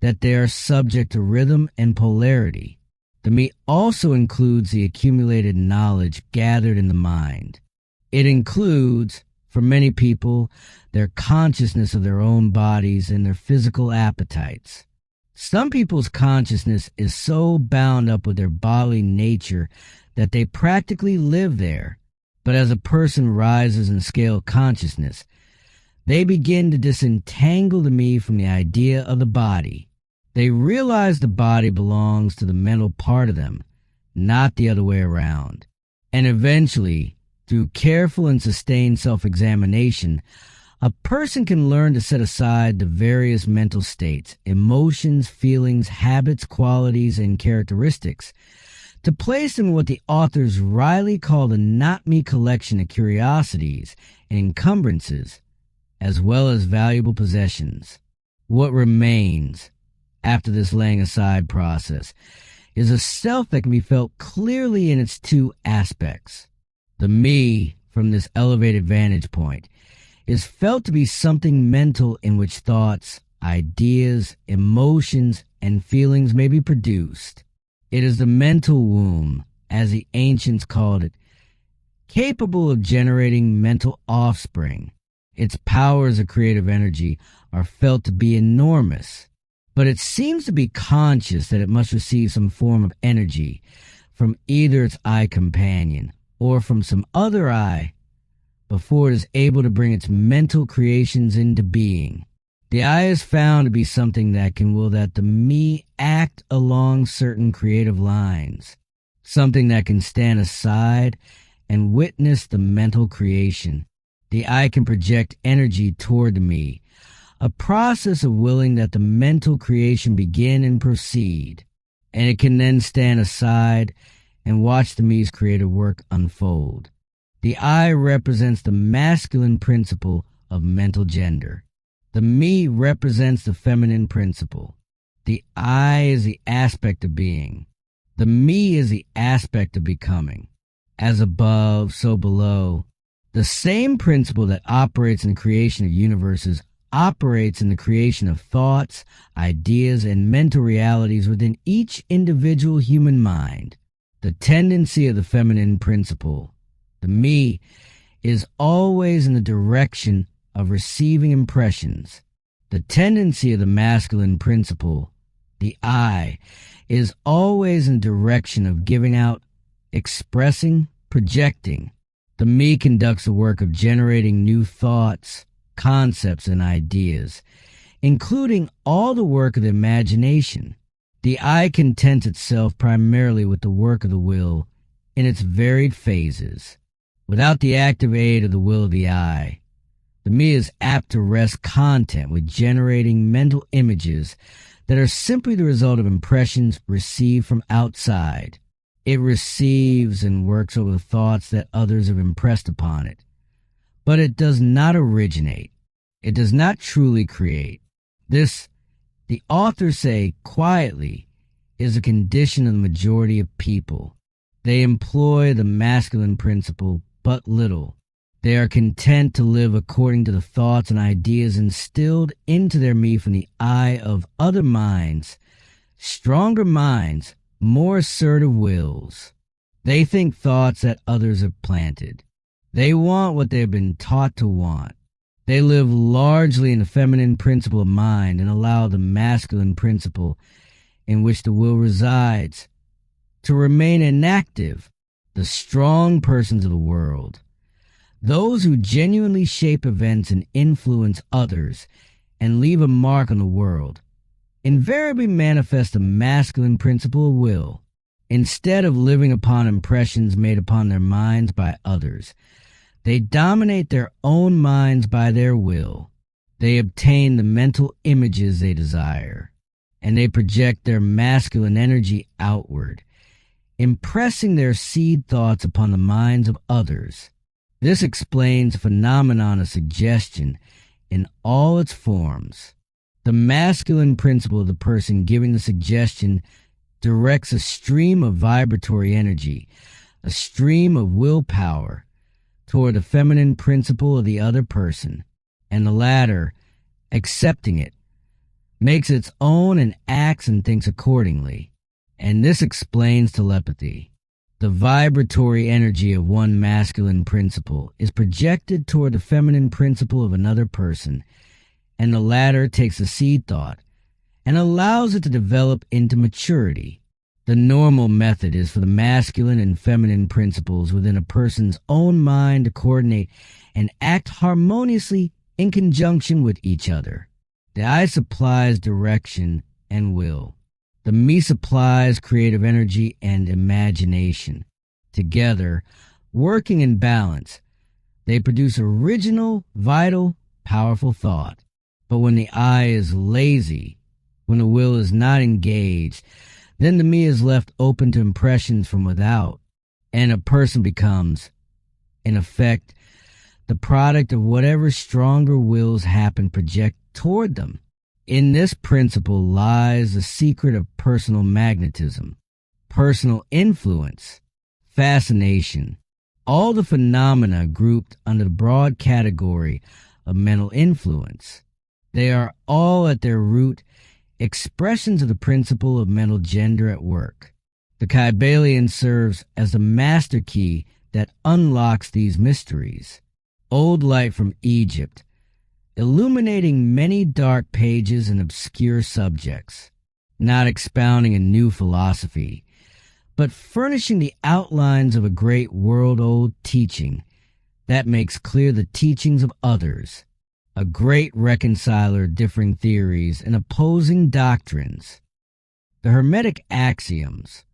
that they are subject to rhythm and polarity. The me also includes the accumulated knowledge gathered in the mind. It includes, for many people, their consciousness of their own bodies and their physical appetites. Some people's consciousness is so bound up with their bodily nature that they practically live there. But as a person rises in scale of consciousness, they begin to disentangle the me from the idea of the body. They realize the body belongs to the mental part of them, not the other way around. And eventually, through careful and sustained self-examination, a person can learn to set aside the various mental states, emotions, feelings, habits, qualities, and characteristics, to place them in what the authors wryly call the not-me collection of curiosities and encumbrances, as well as valuable possessions. What remains, after this laying aside process, is a self that can be felt clearly in its two aspects. The me, from this elevated vantage point, is felt to be something mental in which thoughts, ideas, emotions, and feelings may be produced. It is the mental womb, as the ancients called it, capable of generating mental offspring. Its powers of creative energy are felt to be enormous, but it seems to be conscious that it must receive some form of energy from either its eye companion or from some other eye before it is able to bring its mental creations into being. The eye is found to be something that can will that the me act along certain creative lines, something that can stand aside and witness the mental creation. The eye can project energy toward the me, a process of willing that the mental creation begin and proceed, and it can then stand aside and watch the me's creative work unfold. The I represents the masculine principle of mental gender. The me represents the feminine principle. The I is the aspect of being. The me is the aspect of becoming. As above, so below. The same principle that operates in the creation of universes operates in the creation of thoughts, ideas, and mental realities within each individual human mind. The tendency of the feminine principle, the me, is always in the direction of receiving impressions. The tendency of the masculine principle, the I, is always in the direction of giving out, expressing, projecting. The me conducts the work of generating new thoughts, concepts, and ideas, including all the work of the imagination. The I contents itself primarily with the work of the will in its varied phases. Without the active aid of the will of the I, the me is apt to rest content with generating mental images that are simply the result of impressions received from outside. It receives and works over the thoughts that others have impressed upon it. But it does not originate. It does not truly create. This, the authors say quietly, is a condition of the majority of people. They employ the masculine principle but little. They are content to live according to the thoughts and ideas instilled into their me from the eye of other minds, stronger minds, more assertive wills. They think thoughts that others have planted. They want what they have been taught to want. They live largely in the feminine principle of mind and allow the masculine principle in which the will resides to remain inactive. The strong persons of the world, those who genuinely shape events and influence others and leave a mark on the world, invariably manifest the masculine principle of will. Instead of living upon impressions made upon their minds by others, they dominate their own minds by their will. They obtain the mental images they desire, and they project their masculine energy outward, impressing their seed thoughts upon the minds of others. This explains the phenomenon of suggestion in all its forms. The masculine principle of the person giving the suggestion directs a stream of vibratory energy, a stream of willpower, toward the feminine principle of the other person, and the latter, accepting it, makes its own and acts and thinks accordingly. And this explains telepathy. The vibratory energy of one masculine principle is projected toward the feminine principle of another person, and the latter takes the seed thought and allows it to develop into maturity. The normal method is for the masculine and feminine principles within a person's own mind to coordinate and act harmoniously in conjunction with each other. The I supplies direction and will. The me supplies creative energy and imagination. Together, working in balance, they produce original, vital, powerful thought. But when the I is lazy, when the will is not engaged, then the me is left open to impressions from without, and a person becomes, in effect, the product of whatever stronger wills happen project toward them. In this principle lies the secret of personal magnetism, personal influence, fascination, all the phenomena grouped under the broad category of mental influence. They are all at their root expressions of the principle of mental gender at work. The Kybalion serves as the master key that unlocks these mysteries. Old light from Egypt, illuminating many dark pages and obscure subjects, not expounding a new philosophy, but furnishing the outlines of a great world-old teaching that makes clear the teachings of others, a great reconciler of differing theories and opposing doctrines. The Hermetic axioms,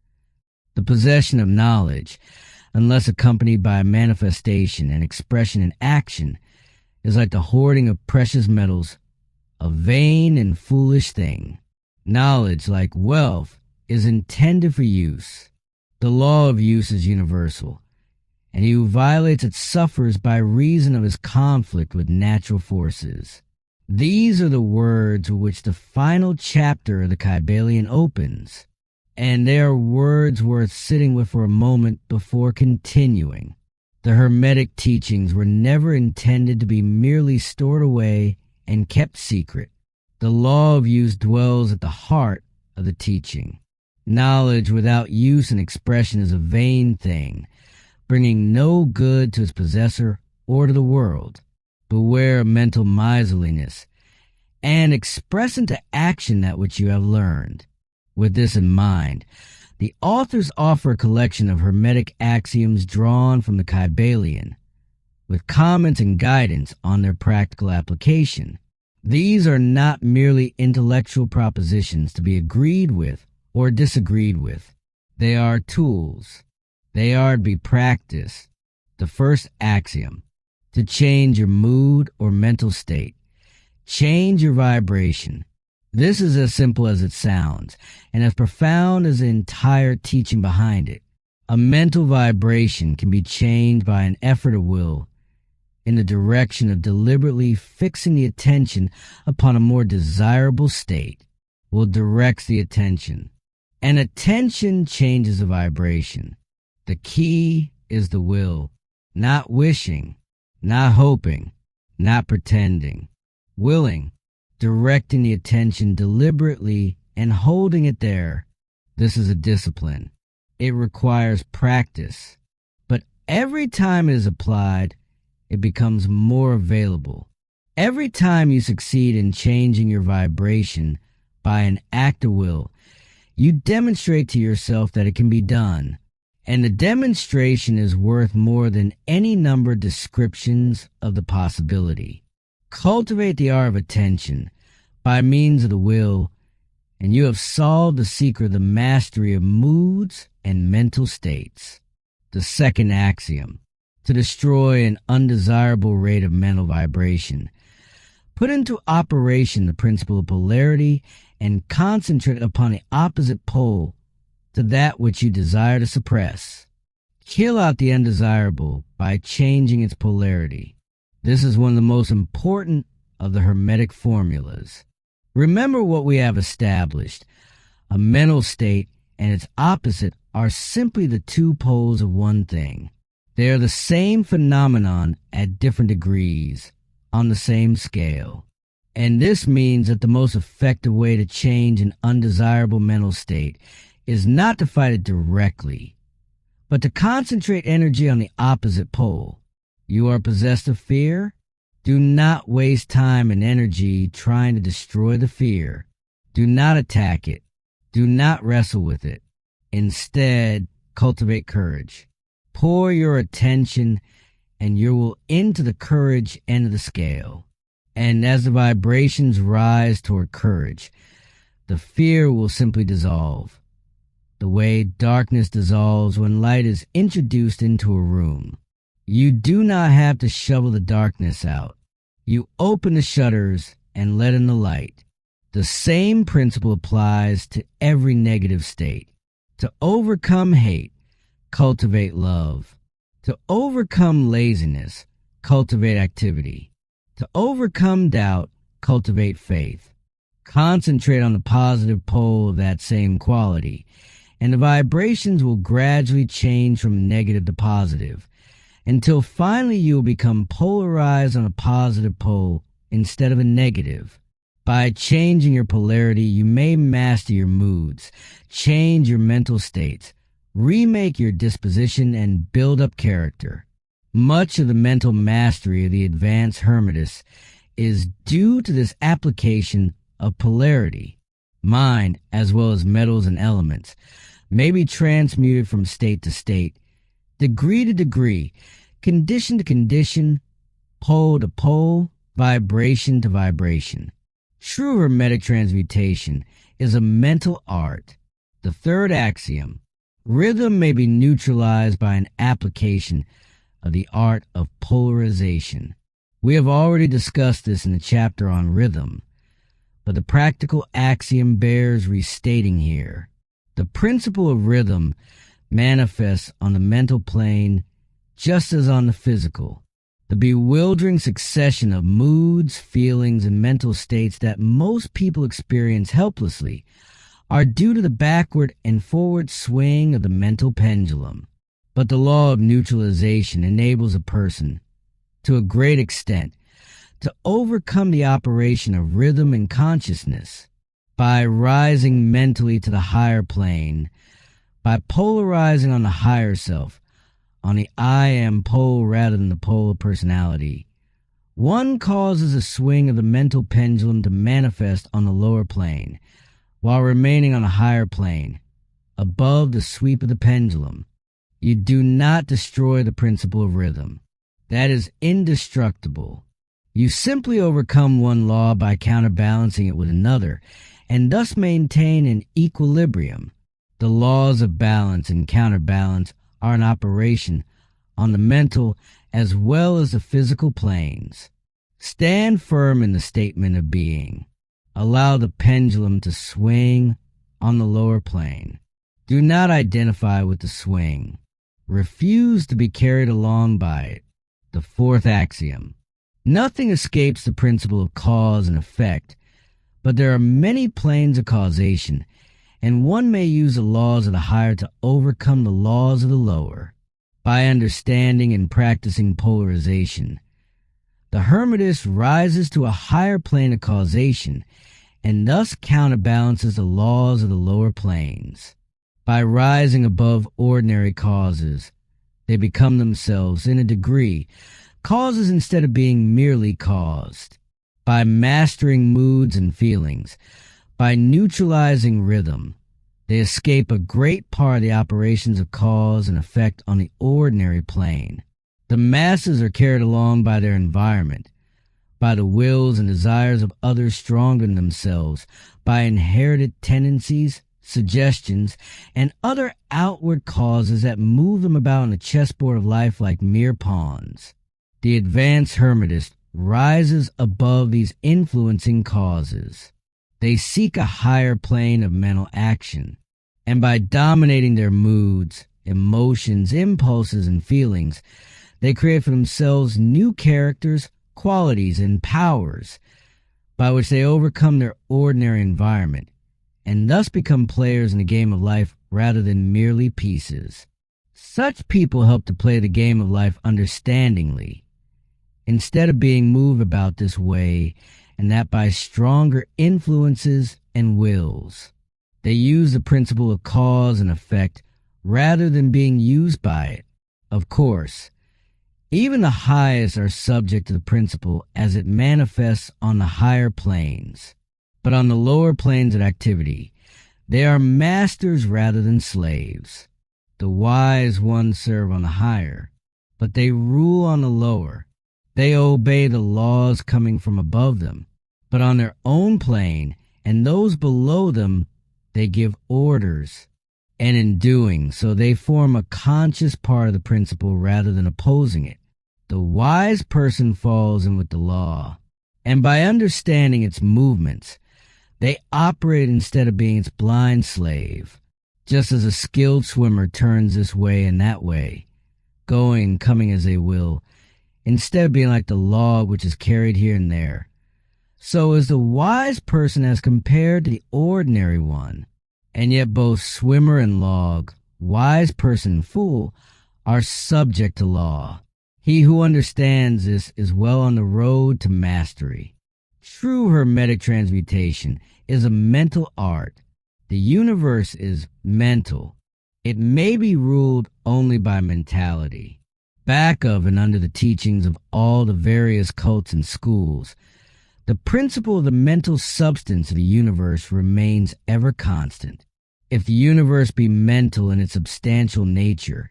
the possession of knowledge, unless accompanied by a manifestation and expression in action, is like the hoarding of precious metals, a vain and foolish thing. Knowledge, like wealth, is intended for use. The law of use is universal, and he who violates it suffers by reason of his conflict with natural forces. These are the words with which the final chapter of the Kybalion opens, and they are words worth sitting with for a moment before continuing. The Hermetic teachings were never intended to be merely stored away and kept secret. The law of use dwells at the heart of the teaching. Knowledge without use and expression is a vain thing, bringing no good to its possessor or to the world. Beware of mental miserliness, and express into action that which you have learned. With this in mind, the authors offer a collection of Hermetic axioms drawn from the Kybalion, with comments and guidance on their practical application. These are not merely intellectual propositions to be agreed with or disagreed with. They are tools. They are to be practiced. The first axiom: to change your mood or mental state. Change your vibration. This is as simple as it sounds, and as profound as the entire teaching behind it. A mental vibration can be changed by an effort of will in the direction of deliberately fixing the attention upon a more desirable state. Will directs the attention, and attention changes the vibration. The key is the will, not wishing, not hoping, not pretending. Willing, directing the attention deliberately and holding it there. This is a discipline. It requires practice, but every time it is applied, it becomes more available. Every time you succeed in changing your vibration by an act of will, you demonstrate to yourself that it can be done, and the demonstration is worth more than any number of descriptions of the possibility. Cultivate the art of attention by means of the will, and you have solved the secret of the mastery of moods and mental states. The second axiom: to destroy an undesirable rate of mental vibration. Put into operation the principle of polarity and concentrate upon the opposite pole to that which you desire to suppress. Kill out the undesirable by changing its polarity. This is one of the most important of the Hermetic formulas. Remember what we have established. A mental state and its opposite are simply the two poles of one thing. They are the same phenomenon at different degrees, on the same scale. And this means that the most effective way to change an undesirable mental state is not to fight it directly, but to concentrate energy on the opposite pole. You are possessed of fear? Do not waste time and energy trying to destroy the fear. Do not attack it. Do not wrestle with it. Instead, cultivate courage. Pour your attention and your will into the courage end of the scale. And as the vibrations rise toward courage, the fear will simply dissolve. The way darkness dissolves when light is introduced into a room. You do not have to shovel the darkness out. You open the shutters and let in the light. The same principle applies to every negative state. To overcome hate, cultivate love. To overcome laziness, cultivate activity. To overcome doubt, cultivate faith. Concentrate on the positive pole of that same quality, and the vibrations will gradually change from negative to positive, until finally you will become polarized on a positive pole instead of a negative. By changing your polarity, you may master your moods, change your mental states, remake your disposition, and build up character. Much of the mental mastery of the advanced Hermetists is due to this application of polarity. Mind, as well as metals and elements, may be transmuted from state to state, degree to degree, condition to condition, pole to pole, vibration to vibration. True Hermetic transmutation is a mental art. The third axiom: rhythm may be neutralized by an application of the art of polarization. We have already discussed this in the chapter on rhythm, but the practical axiom bears restating here. The principle of rhythm manifests on the mental plane just as on the physical. The bewildering succession of moods, feelings, and mental states that most people experience helplessly are due to the backward and forward swing of the mental pendulum. But the law of neutralization enables a person, to a great extent, to overcome the operation of rhythm and consciousness by rising mentally to the higher plane, by polarizing on the higher self, on the I am pole rather than the pole of personality. One causes a swing of the mental pendulum to manifest on the lower plane, while remaining on a higher plane, above the sweep of the pendulum. You do not destroy the principle of rhythm. That is indestructible. You simply overcome one law by counterbalancing it with another, and thus maintain an equilibrium. The laws of balance and counterbalance are in operation on the mental as well as the physical planes. Stand firm in the statement of being. Allow the pendulum to swing on the lower plane. Do not identify with the swing. Refuse to be carried along by it. The fourth axiom. Nothing escapes the principle of cause and effect, but there are many planes of causation, and one may use the laws of the higher to overcome the laws of the lower. By understanding and practicing polarization, the Hermetist rises to a higher plane of causation and thus counterbalances the laws of the lower planes. By rising above ordinary causes, they become themselves, in a degree, causes instead of being merely caused. By mastering moods and feelings, by neutralizing rhythm, they escape a great part of the operations of cause and effect on the ordinary plane. The masses are carried along by their environment, by the wills and desires of others stronger than themselves, by inherited tendencies, suggestions, and other outward causes that move them about on the chessboard of life like mere pawns. The advanced Hermetist rises above these influencing causes. They seek a higher plane of mental action, and by dominating their moods, emotions, impulses, and feelings, they create for themselves new characters, qualities, and powers by which they overcome their ordinary environment and thus become players in the game of life rather than merely pieces. Such people help to play the game of life understandingly, instead of being moved about this way and that by stronger influences and wills. They use the principle of cause and effect rather than being used by it. Of course, even the highest are subject to the principle as it manifests on the higher planes. But on the lower planes of activity, they are masters rather than slaves. The wise ones serve on the higher, but they rule on the lower. They obey the laws coming from above them, but on their own plane and those below them, they give orders. And in doing so, they form a conscious part of the principle rather than opposing it. The wise person falls in with the law, and by understanding its movements, they operate instead of being its blind slave, just as a skilled swimmer turns this way and that way, going and coming as they will, instead of being like the log which is carried here and there. So is the wise person as compared to the ordinary one, and yet both swimmer and log, wise person and fool, are subject to law. He who understands this is well on the road to mastery. True Hermetic transmutation is a mental art. The universe is mental. It may be ruled only by mentality. Back of and under the teachings of all the various cults and schools, the principle of the mental substance of the universe remains ever constant. If the universe be mental in its substantial nature,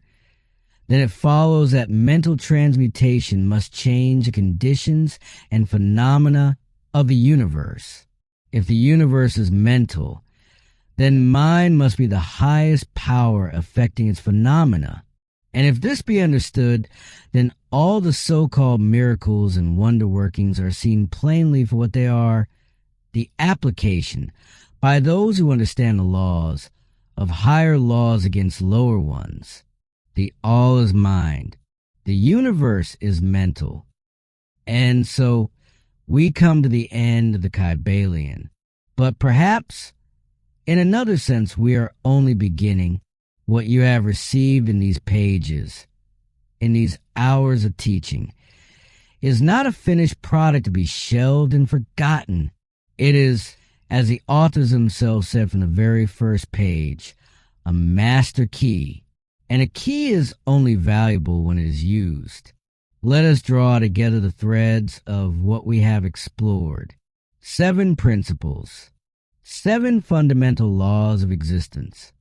then it follows that mental transmutation must change the conditions and phenomena of the universe. If the universe is mental, then mind must be the highest power affecting its phenomena. And if this be understood, then all the so-called miracles and wonder workings are seen plainly for what they are, the application, by those who understand the laws, of higher laws against lower ones. The all is mind. The universe is mental. And so we come to the end of the Kybalion. But perhaps, in another sense, we are only beginning what you have received in these pages, in these hours of teaching, is not a finished product to be shelved and forgotten. It is, as the authors themselves said from the very first page, a master key. And a key is only valuable when it is used. Let us draw together the threads of what we have explored. 7 principles. 7 fundamental laws of existence.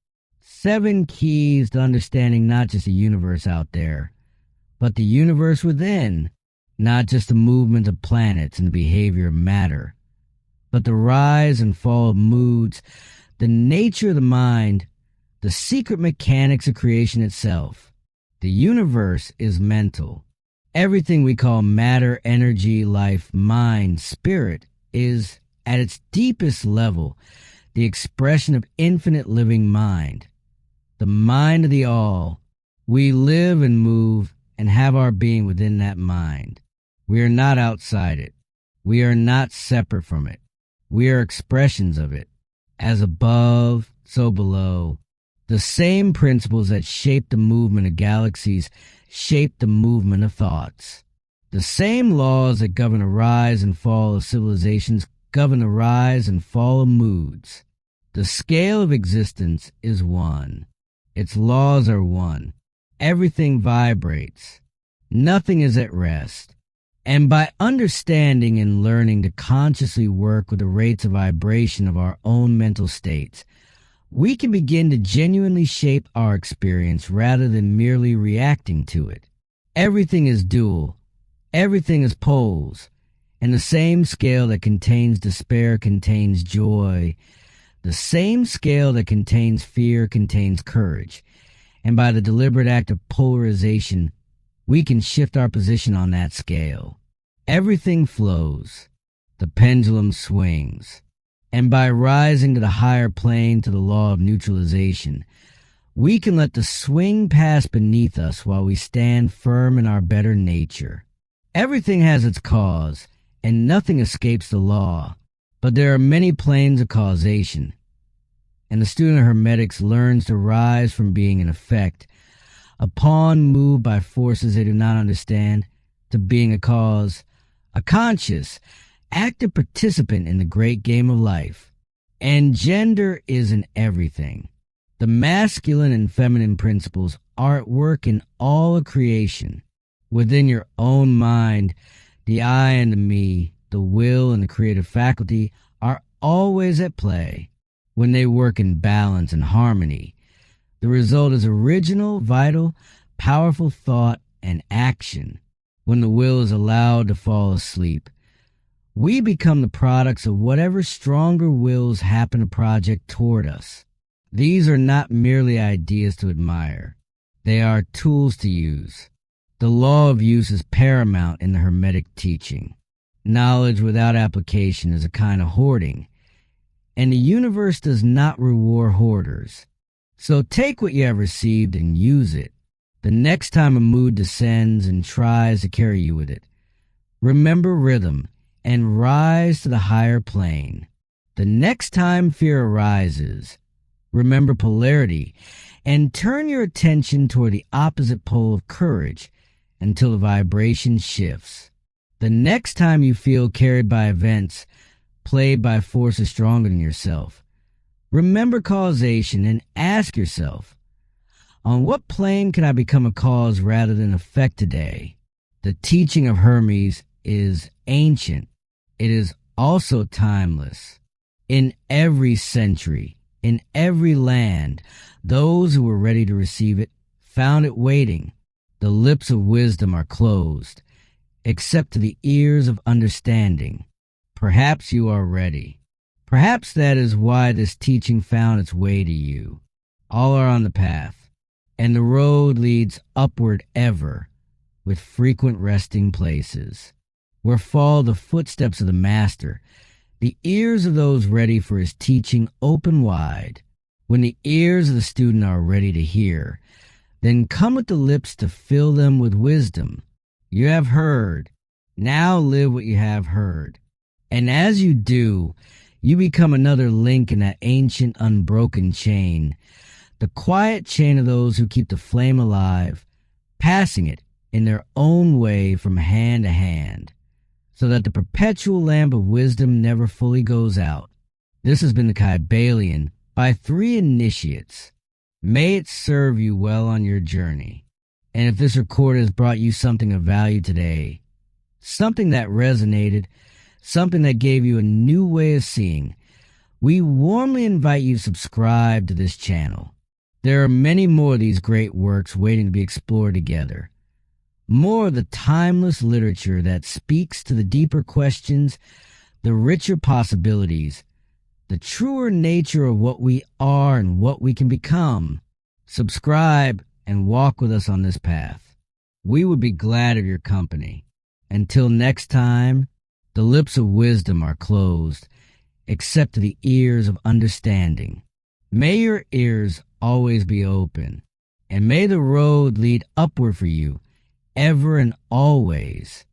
7 keys to understanding not just the universe out there, but the universe within. Not just the movement of planets and the behavior of matter, but the rise and fall of moods, the nature of the mind, the secret mechanics of creation itself. The universe is mental. Everything we call matter, energy, life, mind, spirit is, at its deepest level, the expression of infinite living mind. The mind of the all. We live and move and have our being within that mind. We are not outside it. We are not separate from it. We are expressions of it. As above, so below. The same principles that shape the movement of galaxies shape the movement of thoughts. The same laws that govern the rise and fall of civilizations govern the rise and fall of moods. The scale of existence is one. Its laws are one. Everything vibrates. Nothing is at rest. And by understanding and learning to consciously work with the rates of vibration of our own mental states, we can begin to genuinely shape our experience rather than merely reacting to it. Everything is dual. Everything is poles. And the same scale that contains despair contains joy. The same scale that contains fear contains courage. And by the deliberate act of polarization, we can shift our position on that scale. Everything flows. The pendulum swings. And by rising to the higher plane to the law of neutralization, we can let the swing pass beneath us while we stand firm in our better nature. Everything has its cause, and nothing escapes the law. But there are many planes of causation. And the student of Hermetics learns to rise from being an effect, a pawn moved by forces they do not understand, to being a cause, a conscious, active participant in the great game of life. And gender is in everything. The masculine and feminine principles are at work in all of creation. Within your own mind, the I and the me, the will and the creative faculty are always at play. When they work in balance and harmony, the result is original, vital, powerful thought and action. When the will is allowed to fall asleep, we become the products of whatever stronger wills happen to project toward us. These are not merely ideas to admire. They are tools to use. The law of use is paramount in the Hermetic teaching. Knowledge without application is a kind of hoarding, and the universe does not reward hoarders. So take what you have received and use it. The next time a mood descends and tries to carry you with it, remember rhythm and rise to the higher plane. The next time fear arises, remember polarity and turn your attention toward the opposite pole of courage until the vibration shifts. The next time you feel carried by events played by forces stronger than yourself, remember causation and ask yourself, on what plane can I become a cause rather than effect today? The teaching of Hermes is ancient. It is also timeless. In every century, in every land, those who were ready to receive it found it waiting. The lips of wisdom are closed, except to the ears of understanding. Perhaps you are ready. Perhaps that is why this teaching found its way to you. All are on the path, and the road leads upward ever, with frequent resting places, where fall the footsteps of the Master. The ears of those ready for his teaching open wide. When the ears of the student are ready to hear, then come with the lips to fill them with wisdom. You have heard. Now live what you have heard. And as you do, you become another link in that ancient unbroken chain, the quiet chain of those who keep the flame alive, passing it in their own way from hand to hand, so that the perpetual lamp of wisdom never fully goes out. This has been the Kybalion by 3 initiates. May it serve you well on your journey. And if this recording has brought you something of value today, something that resonated, something that gave you a new way of seeing, we warmly invite you to subscribe to this channel. There are many more of these great works waiting to be explored together. More of the timeless literature that speaks to the deeper questions, the richer possibilities, the truer nature of what we are and what we can become. Subscribe and walk with us on this path. We would be glad of your company. Until next time, the lips of wisdom are closed, except to the ears of understanding. May your ears always be open, and may the road lead upward for you, ever and always.